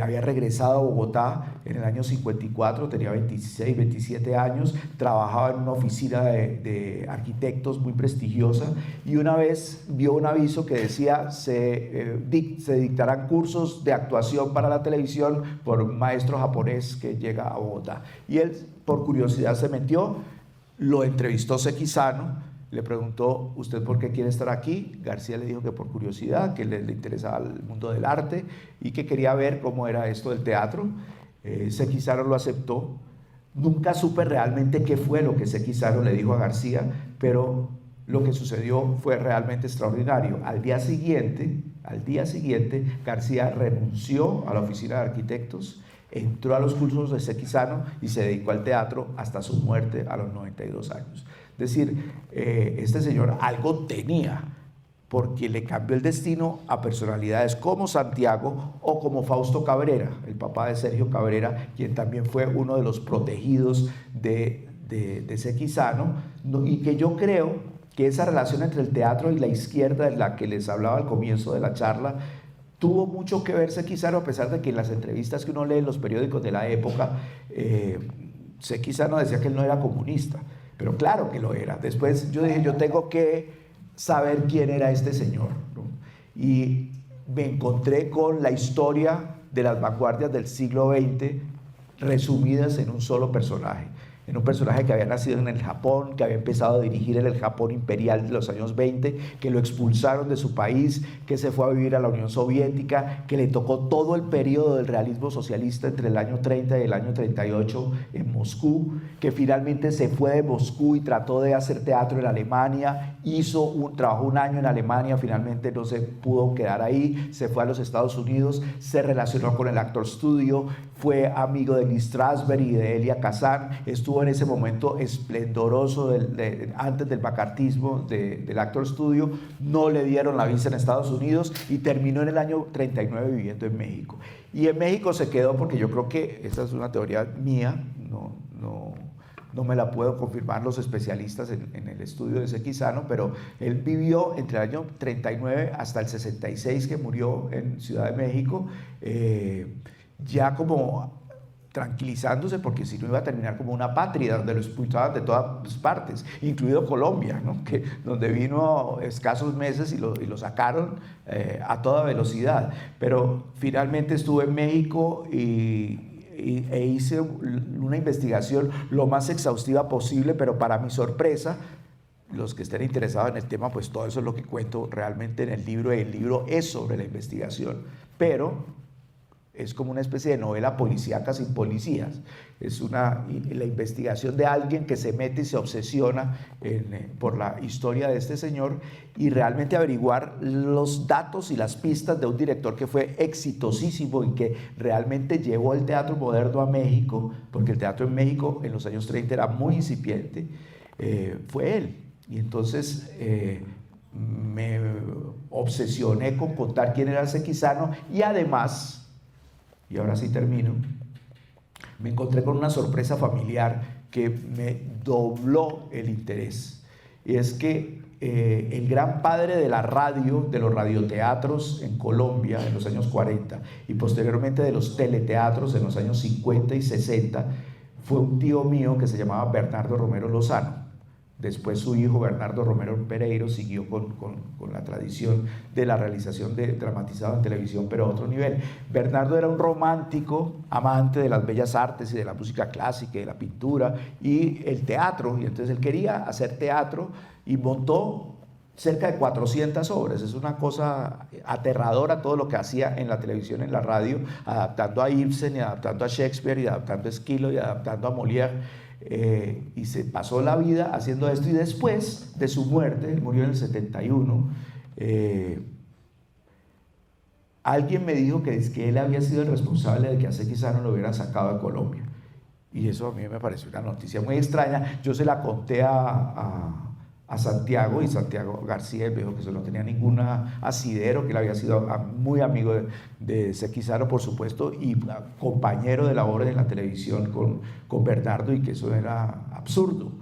Speaker 1: Había regresado a Bogotá en el año 54, tenía 26, 27 años, trabajaba en una oficina de arquitectos muy prestigiosa, y una vez vio un aviso que decía se dictarán cursos de actuación para la televisión por un maestro japonés que llega a Bogotá. Y él, por curiosidad, se metió, lo entrevistó Seki Sano. Le preguntó, ¿usted por qué quiere estar aquí? García le dijo que por curiosidad, que le interesaba el mundo del arte y que quería ver cómo era esto del teatro. Seki Sano lo aceptó. Nunca supe realmente qué fue lo que Seki Sano le dijo a García, pero lo que sucedió fue realmente extraordinario. Al día siguiente, García renunció a la oficina de arquitectos, entró a los cursos de Seki Sano y se dedicó al teatro hasta su muerte a los 92 años. Es decir, este señor algo tenía, porque le cambió el destino a personalidades como Santiago o como Fausto Cabrera, el papá de Sergio Cabrera, quien también fue uno de los protegidos de Sequizano, y que yo creo que esa relación entre el teatro y la izquierda, de la que les hablaba al comienzo de la charla, tuvo mucho que ver Sequizano, a pesar de que en las entrevistas que uno lee en los periódicos de la época, Sequizano decía que él no era comunista, pero claro que lo era. Después yo dije, yo tengo que saber quién era este señor, ¿no? Y me encontré con la historia de las vanguardias del siglo XX resumidas en un solo personaje, en un personaje que había nacido en el Japón, que había empezado a dirigir en el Japón imperial de los años 20, que lo expulsaron de su país, que se fue a vivir a la Unión Soviética, que le tocó todo el periodo del realismo socialista entre el año 30 y el año 38 en Moscú, que finalmente se fue de Moscú y trató de hacer teatro en Alemania, trabajó un año en Alemania, finalmente no se pudo quedar ahí, se fue a los Estados Unidos, se relacionó con el Actor Studio, fue amigo de Lee Strasberg y de Elia Kazan, estuvo en ese momento esplendoroso antes del macartismo del Actor Studio, no le dieron la visa en Estados Unidos y terminó en el año 39 viviendo en México. Y en México se quedó porque yo creo que, esta es una teoría mía, no me la puedo confirmar los especialistas en el estudio de Sequizano, pero él vivió entre el año 39 hasta el 66, que murió en Ciudad de México, ya como tranquilizándose, porque si no iba a terminar como una patria donde lo expulsaban de todas partes, incluido Colombia, ¿no? Donde vino escasos meses y lo sacaron a toda velocidad. Pero finalmente estuve en México e hice una investigación lo más exhaustiva posible, pero para mi sorpresa, los que estén interesados en el tema, pues todo eso es lo que cuento realmente en el libro, y el libro es sobre la investigación, pero es como una especie de novela policíaca sin policías. Es la investigación de alguien que se mete y se obsesiona por la historia de este señor, y realmente averiguar los datos y las pistas de un director que fue exitosísimo y que realmente llevó el teatro moderno a México, porque el teatro en México en los años 30 era muy incipiente. Fue él. Y entonces me obsesioné con contar quién era Sequizano, y además, y ahora sí termino, me encontré con una sorpresa familiar que me dobló el interés. Y es que el gran padre de la radio, de los radioteatros en Colombia en los años 40 y posteriormente de los teleteatros en los años 50 y 60, fue un tío mío que se llamaba Bernardo Romero Lozano. Después su hijo Bernardo Romero Pereiro siguió con la tradición de la realización de dramatizado en televisión, pero a otro nivel. Bernardo era un romántico, amante de las bellas artes y de la música clásica y de la pintura y el teatro, y entonces él quería hacer teatro y montó cerca de 400 obras. Es una cosa aterradora todo lo que hacía en la televisión, en la radio, adaptando a Ibsen y adaptando a Shakespeare y adaptando a Esquilo y adaptando a Molière. Y se pasó la vida haciendo esto, y después de su muerte, él murió en el 71, alguien me dijo que él había sido el responsable de que a Sequizano lo hubieran sacado de Colombia, y eso a mí me pareció una noticia muy extraña. Yo se la conté a Santiago, y Santiago García me dijo que eso no tenía ningún asidero, que él había sido muy amigo de Sequizano, por supuesto, y compañero de labores en la televisión con Bernardo, y que eso era absurdo.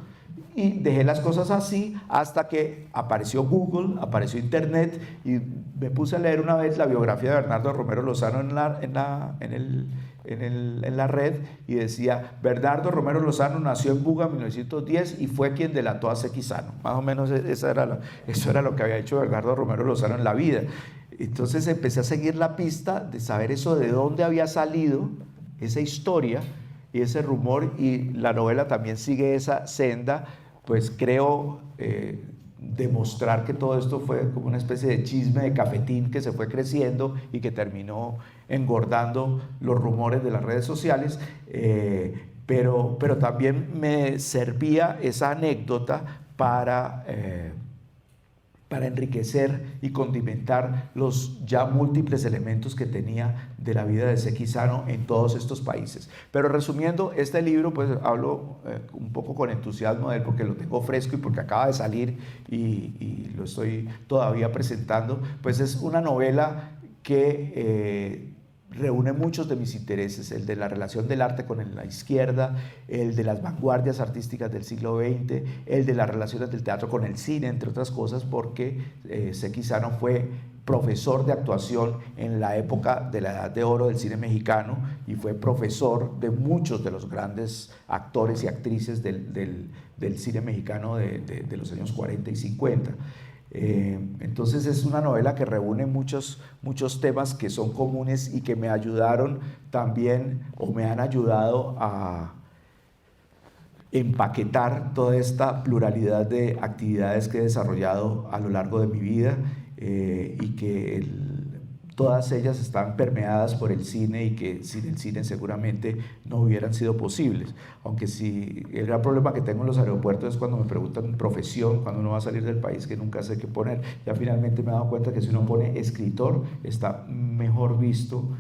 Speaker 1: Y dejé las cosas así hasta que apareció Google, apareció Internet, y me puse a leer una vez la biografía de Bernardo Romero Lozano en la red, y decía: Bernardo Romero Lozano nació en Buga en 1910 y fue quien delató a Sequizano. Más o menos eso era lo que había hecho Bernardo Romero Lozano en la vida. Entonces empecé a seguir la pista de saber eso, de dónde había salido esa historia y ese rumor, y la novela también sigue esa senda. Pues creo demostrar que todo esto fue como una especie de chisme de cafetín que se fue creciendo y que terminó engordando los rumores de las redes sociales, pero también me servía esa anécdota para para enriquecer y condimentar los ya múltiples elementos que tenía de la vida de Sekizano en todos estos países. Pero resumiendo, este libro, pues hablo un poco con entusiasmo de él porque lo tengo fresco y porque acaba de salir y lo estoy todavía presentando, pues es una novela que reúne muchos de mis intereses, el de la relación del arte con la izquierda, el de las vanguardias artísticas del siglo XX, el de las relaciones del teatro con el cine, entre otras cosas, porque Sekizano fue profesor de actuación en la época de la Edad de Oro del cine mexicano y fue profesor de muchos de los grandes actores y actrices del cine mexicano de los años 40 y 50. Entonces es una novela que reúne muchos temas que son comunes y que me ayudaron también, o me han ayudado a empaquetar toda esta pluralidad de actividades que he desarrollado a lo largo de mi vida, y que todas ellas están permeadas por el cine y que sin el cine seguramente no hubieran sido posibles. Aunque sí, el gran problema que tengo en los aeropuertos es cuando me preguntan profesión, cuando uno va a salir del país, que nunca sé qué poner. Ya finalmente me he dado cuenta que si uno pone escritor está mejor visto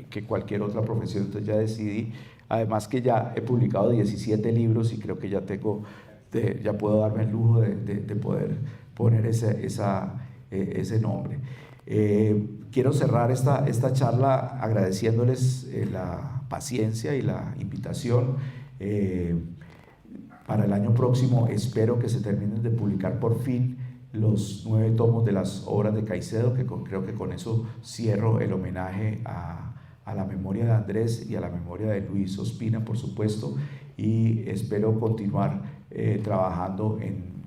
Speaker 1: que cualquier otra profesión. Entonces ya decidí, además que ya he publicado 17 libros y creo que ya puedo darme el lujo de poder poner ese nombre. Quiero cerrar esta charla agradeciéndoles la paciencia y la invitación. Para el año próximo espero que se terminen de publicar por fin los 9 tomos de las obras de Caicedo, que creo que con eso cierro el homenaje a la memoria de Andrés y a la memoria de Luis Ospina, por supuesto, y espero continuar trabajando en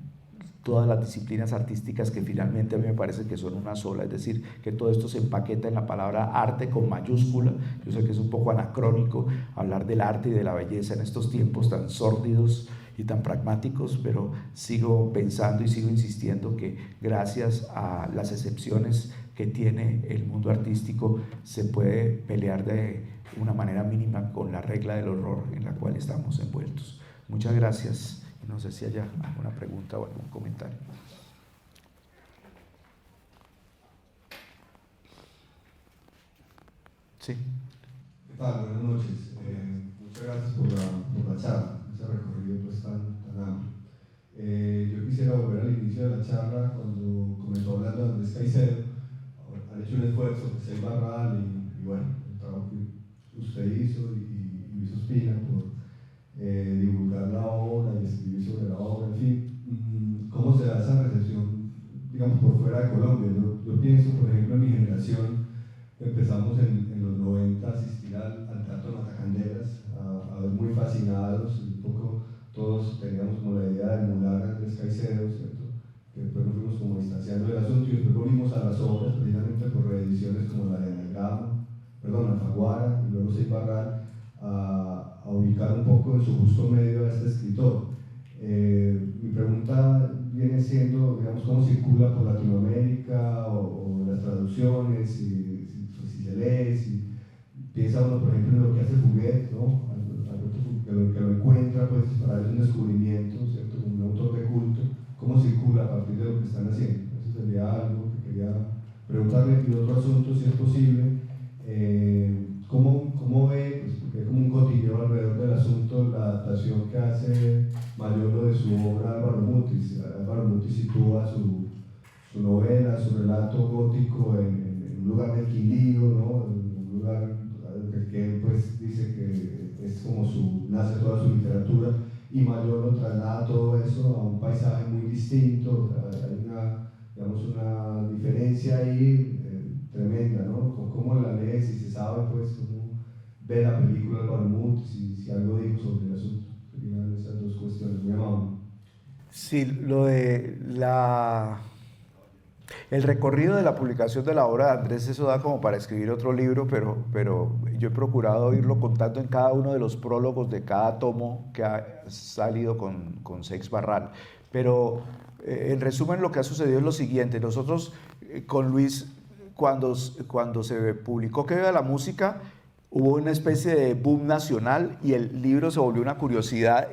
Speaker 1: todas las disciplinas artísticas que finalmente a mí me parece que son una sola, es decir, que todo esto se empaqueta en la palabra arte con mayúscula. Yo sé que es un poco anacrónico hablar del arte y de la belleza en estos tiempos tan sórdidos y tan pragmáticos, pero sigo pensando y sigo insistiendo que gracias a las excepciones que tiene el mundo artístico se puede pelear de una manera mínima con la regla del horror en la cual estamos envueltos. Muchas gracias. No sé si haya alguna pregunta o algún comentario. Sí.
Speaker 9: ¿Qué tal? Buenas noches. Muchas gracias por la charla, ese recorrido pues tan amplio. Yo quisiera volver al inicio de la charla cuando comenzó hablando de Andrés Caicedo. Han hecho un esfuerzo, Seix Barral y bueno, el trabajo que usted hizo y Luis Ospina por divulgar la obra y escribir sobre la obra, en fin. ¿Cómo se da esa recepción, digamos, por fuera de Colombia? Yo pienso, por ejemplo, en mi generación, empezamos en los 90 a asistir al Teatro Matacandelas, a ver muy fascinados, un poco todos teníamos como la idea de emular a Andrés Caicedo, ¿cierto? Que después nos fuimos como distanciando del asunto y después volvimos a las obras, precisamente por reediciones como la de Alfaguara y luego Seix Barral, a ubicar un poco en su justo medio a este escritor. Mi pregunta viene siendo, digamos, cómo circula por Latinoamérica o las traducciones, si se lee, si piensa uno, por ejemplo, en lo que hace Fuguet, ¿no? Que lo encuentra, pues para él es un descubrimiento, ¿cierto? Un autor de culto, cómo circula a partir de lo que están haciendo. Eso sería algo que quería preguntarle. Y otro asunto, si es posible, ¿cómo ve, pues, porque hay como un cotilleo alrededor del asunto, la adaptación que hace Mayolo de su obra Álvaro Mutis? Álvaro Mutis sitúa su novela, su relato gótico en un lugar de Quindío, ¿no? Un lugar que él pues dice que es como nace toda su literatura, y Mayolo traslada todo eso a un paisaje muy distinto. Hay una diferencia ahí tremenda, ¿no? ¿Cómo la lees? Si se sabe, pues, cómo ve la película Álvaro Mutis, si algo dijo sobre el asunto. Serían esas dos cuestiones, muy amable.
Speaker 1: Sí, lo de el recorrido de la publicación de la obra de Andrés, eso da como para escribir otro libro, pero yo he procurado irlo contando en cada uno de los prólogos de cada tomo que ha salido con Seix Barral. Pero en resumen, lo que ha sucedido es lo siguiente. Nosotros con Luis, cuando se publicó Que Viva la Música, hubo una especie de boom nacional y el libro se volvió una curiosidad.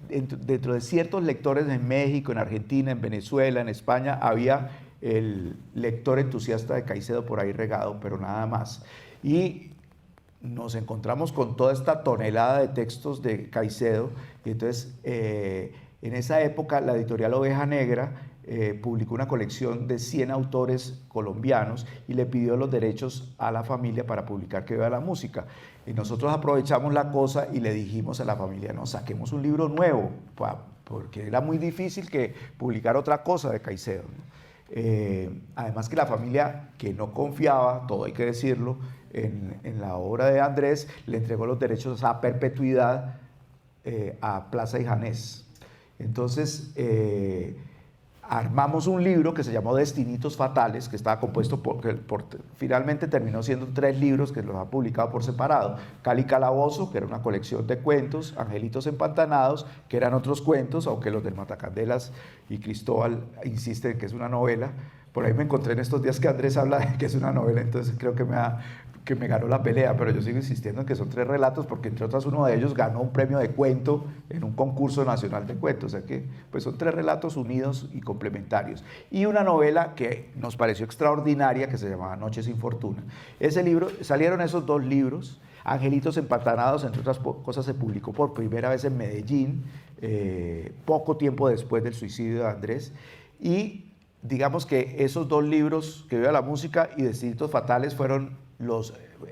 Speaker 1: Dentro de ciertos lectores en México, en Argentina, en Venezuela, en España, había el lector entusiasta de Caicedo por ahí regado, pero nada más. Y nos encontramos con toda esta tonelada de textos de Caicedo, y entonces en esa época la editorial Oveja Negra publicó una colección de 100 autores colombianos y le pidió los derechos a la familia para publicar Que Viva la Música. Y nosotros aprovechamos la cosa y le dijimos a la familia, no, saquemos un libro nuevo, porque era muy difícil que publicar otra cosa de Caicedo, ¿no? Además que la familia, que no confiaba, todo hay que decirlo, en la obra de Andrés, le entregó los derechos a perpetuidad a Plaza y Janés. Entonces, armamos un libro que se llamó Destinitos Fatales, que estaba compuesto finalmente terminó siendo 3 libros que los ha publicado por separado. Cali Calabozo, que era una colección de cuentos, Angelitos Empantanados, que eran otros cuentos, aunque los del Matacandelas y Cristóbal insisten que es una novela. Por ahí me encontré en estos días que Andrés habla de que es una novela, entonces creo que me ganó la pelea, pero yo sigo insistiendo en que son 3 relatos, porque entre otras uno de ellos ganó un premio de cuento en un concurso nacional de cuentos, o sea que pues son 3 relatos unidos y complementarios. Y una novela que nos pareció extraordinaria, que se llamaba Noche sin Fortuna. Ese libro, salieron esos 2 libros. Angelitos Empantanados, entre otras cosas, se publicó por primera vez en Medellín, poco tiempo después del suicidio de Andrés, y digamos que esos 2 libros, Que Viva la Música y Destinitos Fatales, fueron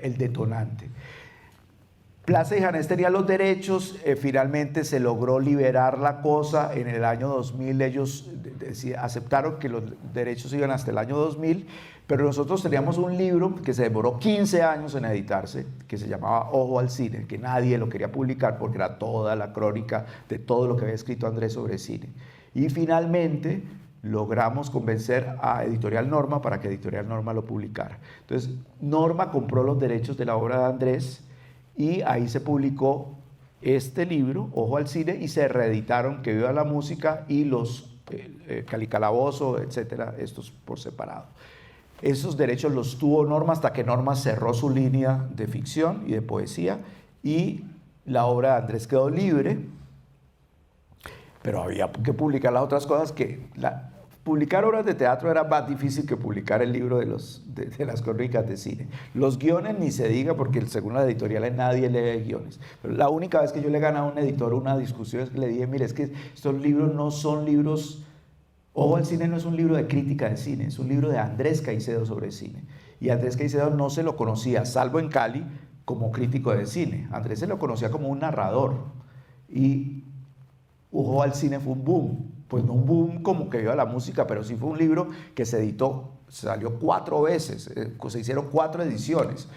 Speaker 1: el detonante. Plaza y Janés tenían los derechos, finalmente se logró liberar la cosa en el año 2000, ellos aceptaron que los derechos iban hasta el año 2000, pero nosotros teníamos un libro que se demoró 15 años en editarse, que se llamaba Ojo al Cine, que nadie lo quería publicar porque era toda la crónica de todo lo que había escrito Andrés sobre cine. Y finalmente logramos convencer a Editorial Norma para que Editorial Norma lo publicara. Entonces, Norma compró los derechos de la obra de Andrés y ahí se publicó este libro, Ojo al Cine, y se reeditaron Que Viva la Música y los Cali Calabozo, etcétera, estos por separado. Esos derechos los tuvo Norma hasta que Norma cerró su línea de ficción y de poesía, y la obra de Andrés quedó libre, pero había que publicar las otras cosas publicar obras de teatro era más difícil que publicar el libro de las crónicas de cine. Los guiones ni se diga, porque según las editoriales nadie lee guiones. Pero la única vez que yo le gané a un editor una discusión es que le dije, mire, es que estos libros no son libros, Ojo al Cine no es un libro de crítica de cine, es un libro de Andrés Caicedo sobre cine. Y Andrés Caicedo no se lo conocía, salvo en Cali, como crítico de cine. Andrés se lo conocía como un narrador. Y Ojo al Cine fue un boom. Pues no un boom como Que Viva la Música, pero sí fue un libro que se editó, salió 4 veces, se hicieron 4 ediciones.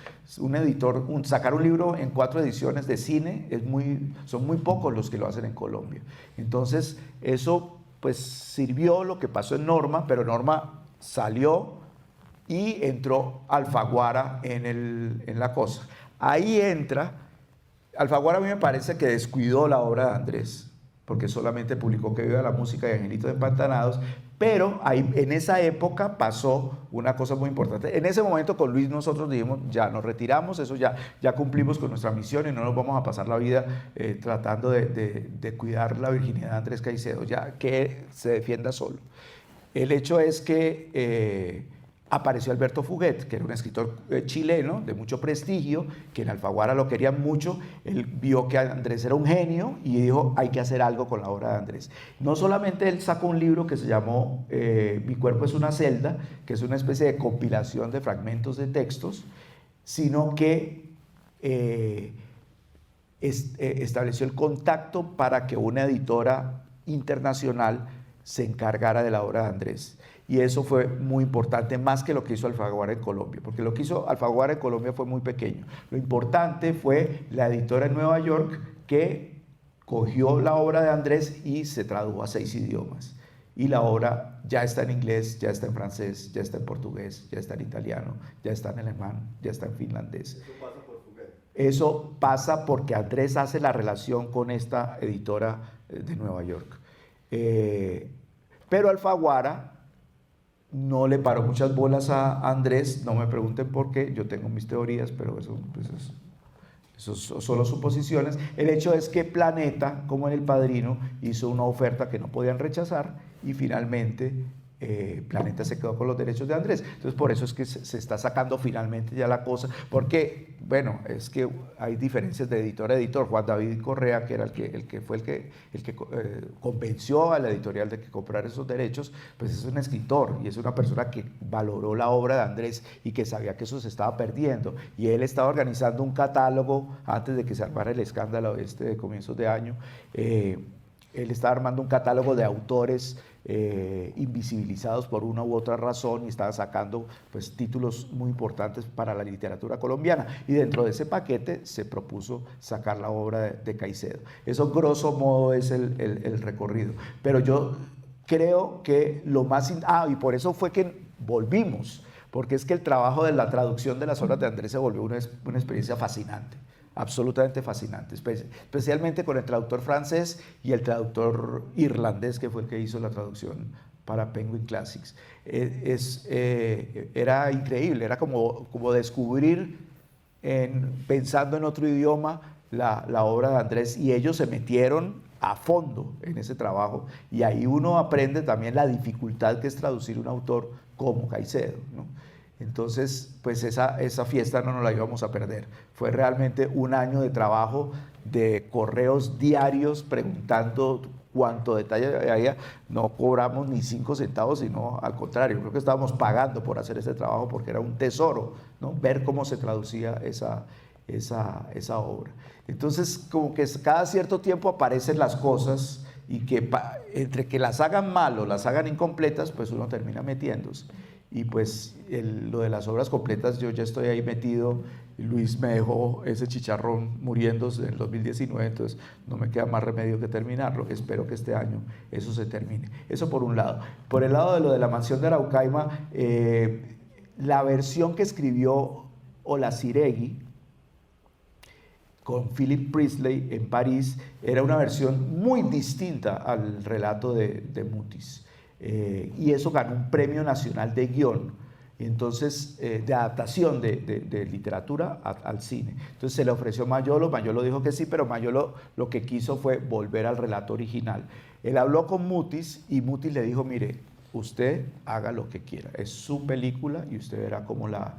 Speaker 1: Sacar un libro en 4 ediciones de cine, son muy pocos los que lo hacen en Colombia. Entonces, eso pues sirvió lo que pasó en Norma, pero Norma salió y entró Alfaguara en la cosa. Ahí entra, Alfaguara a mí me parece que descuidó la obra de Andrés, porque solamente publicó Que Viva la Música y Angelitos Empantanados, pero ahí, en esa época pasó una cosa muy importante. En ese momento con Luis nosotros dijimos, ya nos retiramos, eso ya cumplimos con nuestra misión y no nos vamos a pasar la vida tratando de cuidar la virginidad de Andrés Caicedo, ya que se defienda solo. El hecho es que apareció Alberto Fuguet, que era un escritor chileno de mucho prestigio, que en Alfaguara lo querían mucho. Él vio que Andrés era un genio y dijo, hay que hacer algo con la obra de Andrés. No solamente él sacó un libro que se llamó Mi cuerpo es una celda, que es una especie de compilación de fragmentos de textos, sino que estableció el contacto para que una editora internacional se encargara de la obra de Andrés. Y eso fue muy importante, más que lo que hizo Alfaguara en Colombia, porque lo que hizo Alfaguara en Colombia fue muy pequeño. Lo importante fue la editora en Nueva York que cogió la obra de Andrés y se tradujo a 6 idiomas. Y la obra ya está en inglés, ya está en francés, ya está en portugués, ya está en italiano, ya está en alemán, ya está en finlandés.
Speaker 9: ¿Eso pasa por Fuguet?
Speaker 1: Eso pasa porque Andrés hace la relación con esta editora de Nueva York. Pero Alfaguara no le paró muchas bolas a Andrés, no me pregunten por qué, yo tengo mis teorías, pero eso son solo suposiciones. El hecho es que Planeta, como en El Padrino, hizo una oferta que no podían rechazar y finalmente Planeta se quedó con los derechos de Andrés. Entonces por eso es que se está sacando finalmente ya la cosa, porque bueno, es que hay diferencias de editor a editor. Juan David Correa, que era el que convenció a la editorial de que comprara esos derechos, pues es un escritor y es una persona que valoró la obra de Andrés y que sabía que eso se estaba perdiendo, y él estaba organizando un catálogo antes de que se armara el escándalo de comienzos de año. Él estaba armando un catálogo de autores invisibilizados por una u otra razón, y estaba sacando pues títulos muy importantes para la literatura colombiana, y dentro de ese paquete se propuso sacar la obra de Caicedo. Eso grosso modo es el recorrido, pero yo creo que lo más... y por eso fue que volvimos, porque es que el trabajo de la traducción de las obras de Andrés se volvió una experiencia fascinante, absolutamente fascinante, especialmente con el traductor francés y el traductor irlandés, que fue el que hizo la traducción para Penguin Classics. Era increíble, era como descubrir, pensando en otro idioma, la obra de Andrés, y ellos se metieron a fondo en ese trabajo, y ahí uno aprende también la dificultad que es traducir un autor como Caicedo, ¿no? Entonces, pues esa fiesta no nos la íbamos a perder. Fue realmente un año de trabajo, de correos diarios preguntando cuánto detalle había. No cobramos ni 5 centavos, sino al contrario, creo que estábamos pagando por hacer ese trabajo, porque era un tesoro, ¿no? Ver cómo se traducía esa obra. Entonces, como que cada cierto tiempo aparecen las cosas, y que entre que las hagan mal o las hagan incompletas, pues uno termina metiéndose. Y pues lo de las obras completas, yo ya estoy ahí metido. Luis me dejó ese chicharrón muriéndose en el 2019, entonces no me queda más remedio que terminarlo. Espero que este año eso se termine. Eso por un lado. Por el lado de lo de la mansión de Araucaima, la versión que escribió Olaciregui con Philip Priestley en París era una versión muy distinta al relato de Mutis. Y eso ganó un premio nacional de guión, entonces de adaptación de literatura al cine. Entonces se le ofreció Mayolo dijo que sí, pero Mayolo lo que quiso fue volver al relato original. Él habló con Mutis, y Mutis le dijo: mire, usted haga lo que quiera, es su película y usted verá cómo la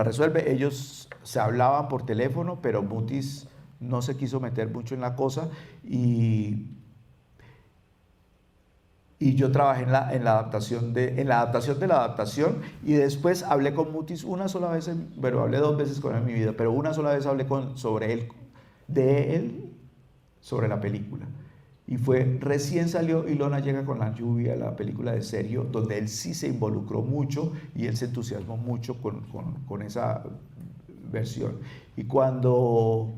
Speaker 1: resuelve. Ellos se hablaban por teléfono, pero Mutis no se quiso meter mucho en la cosa, y yo trabajé en la adaptación de la adaptación, y después hablé con Mutis una sola vez, hablé 2 veces con él en mi vida, pero una sola vez hablé sobre él, sobre la película. Y recién salió Ilona llega con la lluvia, la película de Sergio, donde él sí se involucró mucho y él se entusiasmó mucho con esa versión. Y cuando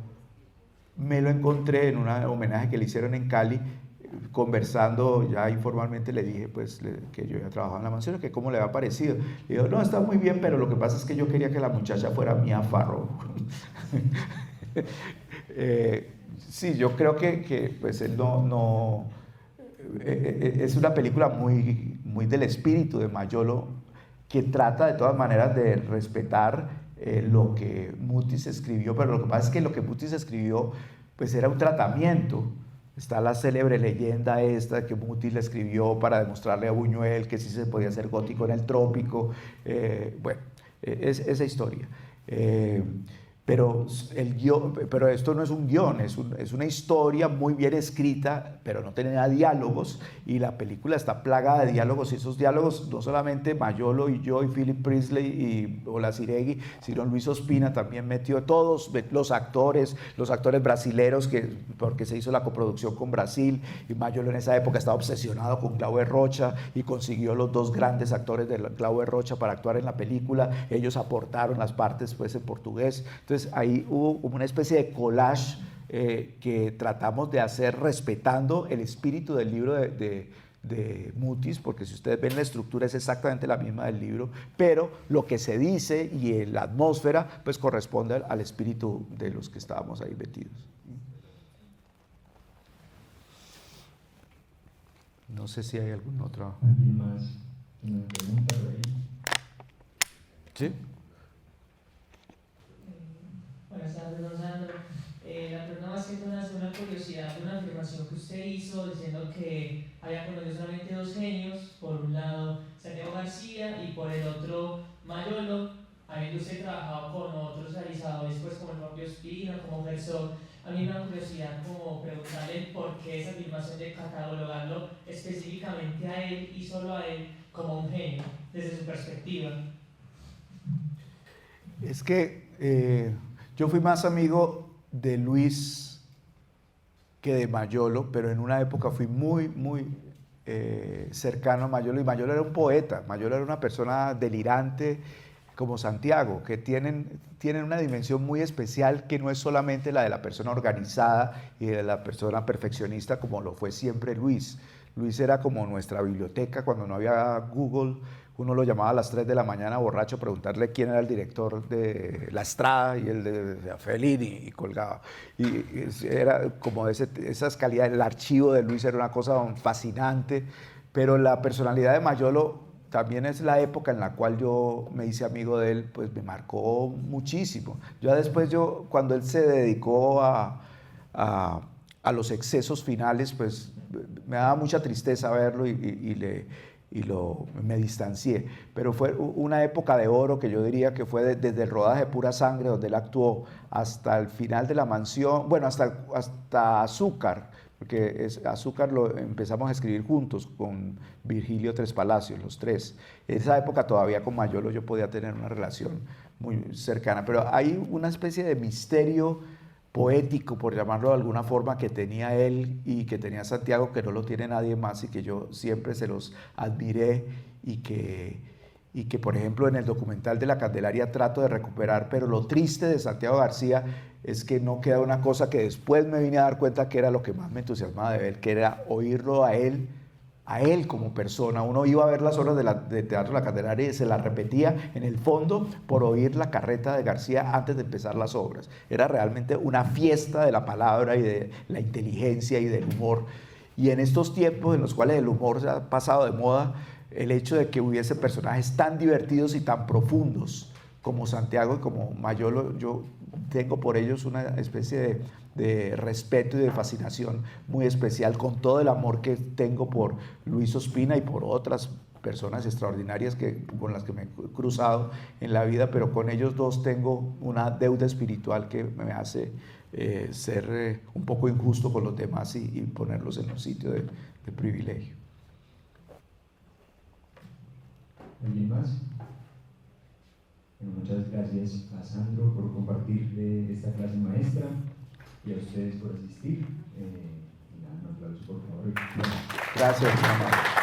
Speaker 1: me lo encontré en un homenaje que le hicieron en Cali, conversando ya informalmente, le dije pues que yo había trabajado en la mansión, que cómo le había parecido. Le digo: no, está muy bien, pero lo que pasa es que yo quería que la muchacha fuera Mia Farrow. Sí, yo creo que pues él es una película muy, muy del espíritu de Mayolo, que trata de todas maneras de respetar lo que Mutis escribió, pero lo que pasa es que lo que Mutis escribió pues era un tratamiento. Está la célebre leyenda esta que Mutis le escribió para demostrarle a Buñuel que sí se podía hacer gótico en el trópico. Es esa historia. Pero esto no es un guión, es una historia muy bien escrita, pero no tenía diálogos, y la película está plagada de diálogos, y esos diálogos no solamente Mayolo y yo y Philip Priestley y Olaciregui, sino Luis Ospina también metió todos los actores brasileros, porque se hizo la coproducción con Brasil, y Mayolo en esa época estaba obsesionado con Glauber Rocha y consiguió los 2 grandes actores de Glauber Rocha para actuar en la película. Ellos aportaron las partes pues en portugués. Entonces ahí hubo como una especie de collage que tratamos de hacer respetando el espíritu del libro de Mutis, porque si ustedes ven la estructura es exactamente la misma del libro, pero lo que se dice y la atmósfera pues corresponde al espíritu de los que estábamos ahí metidos. No sé si hay algún otro.
Speaker 9: ¿Alguien más? ¿Una pregunta por ahí?
Speaker 1: ¿Sí?
Speaker 10: Buenas tardes, don Sandro. La pregunta más que todo nace una curiosidad de una afirmación que usted hizo diciendo que había conocido solamente dos genios, por un lado Santiago García y por el otro Mayolo, habiendo usted trabajado con otros realizadores pues como el propio Ospina, como Herzog. A mí me da curiosidad como preguntarle por qué esa afirmación de catalogarlo específicamente a él y solo a él como un genio, desde su perspectiva.
Speaker 1: Es que yo fui más amigo de Luis que de Mayolo, pero en una época fui muy cercano a Mayolo, y Mayolo era un poeta, Mayolo era una persona delirante como Santiago, que tienen una dimensión muy especial que no es solamente la de la persona organizada y de la persona perfeccionista como lo fue siempre Luis. Luis era como nuestra biblioteca cuando no había Google. Uno lo llamaba a las 3 de la mañana borracho a preguntarle quién era el director de La Estrada, y él decía Fellini y colgaba. Y era como esas calidades. El archivo de Luis era una cosa fascinante, pero la personalidad de Mayolo también es la época en la cual yo me hice amigo de él, pues me marcó muchísimo. Ya después cuando él se dedicó a los excesos finales, pues me daba mucha tristeza verlo me distancié. Pero fue una época de oro que yo diría que fue desde el rodaje Pura Sangre, donde él actuó, hasta el final de La Mansión, bueno, hasta Azúcar, porque Azúcar lo empezamos a escribir juntos con Virgilio Tres Palacios, los tres. En esa época todavía con Mayolo yo podía tener una relación muy cercana, pero hay una especie de misterio poético, por llamarlo de alguna forma, que tenía él y que tenía Santiago, que no lo tiene nadie más, y que yo siempre se los admiré, y que por ejemplo en el documental de La Candelaria trato de recuperar. Pero lo triste de Santiago García es que no queda una cosa que después me vine a dar cuenta que era lo que más me entusiasmaba de él, que era oírlo a él como persona. Uno iba a ver las obras de Teatro La Candelaria y se las repetía en el fondo por oír la carreta de García antes de empezar las obras. Era realmente una fiesta de la palabra y de la inteligencia y del humor. Y en estos tiempos en los cuales el humor se ha pasado de moda, el hecho de que hubiese personajes tan divertidos y tan profundos como Santiago y como Mayolo, yo tengo por ellos una especie de respeto y de fascinación muy especial, con todo el amor que tengo por Luis Ospina y por otras personas extraordinarias con las que me he cruzado en la vida, pero con ellos dos tengo una deuda espiritual que me hace ser un poco injusto con los demás y ponerlos en un sitio de privilegio.
Speaker 11: ¿Alguien más? Bueno, muchas gracias a Sandro por compartir esta clase maestra y a ustedes por asistir. Un aplauso, por favor.
Speaker 1: Gracias, mamá.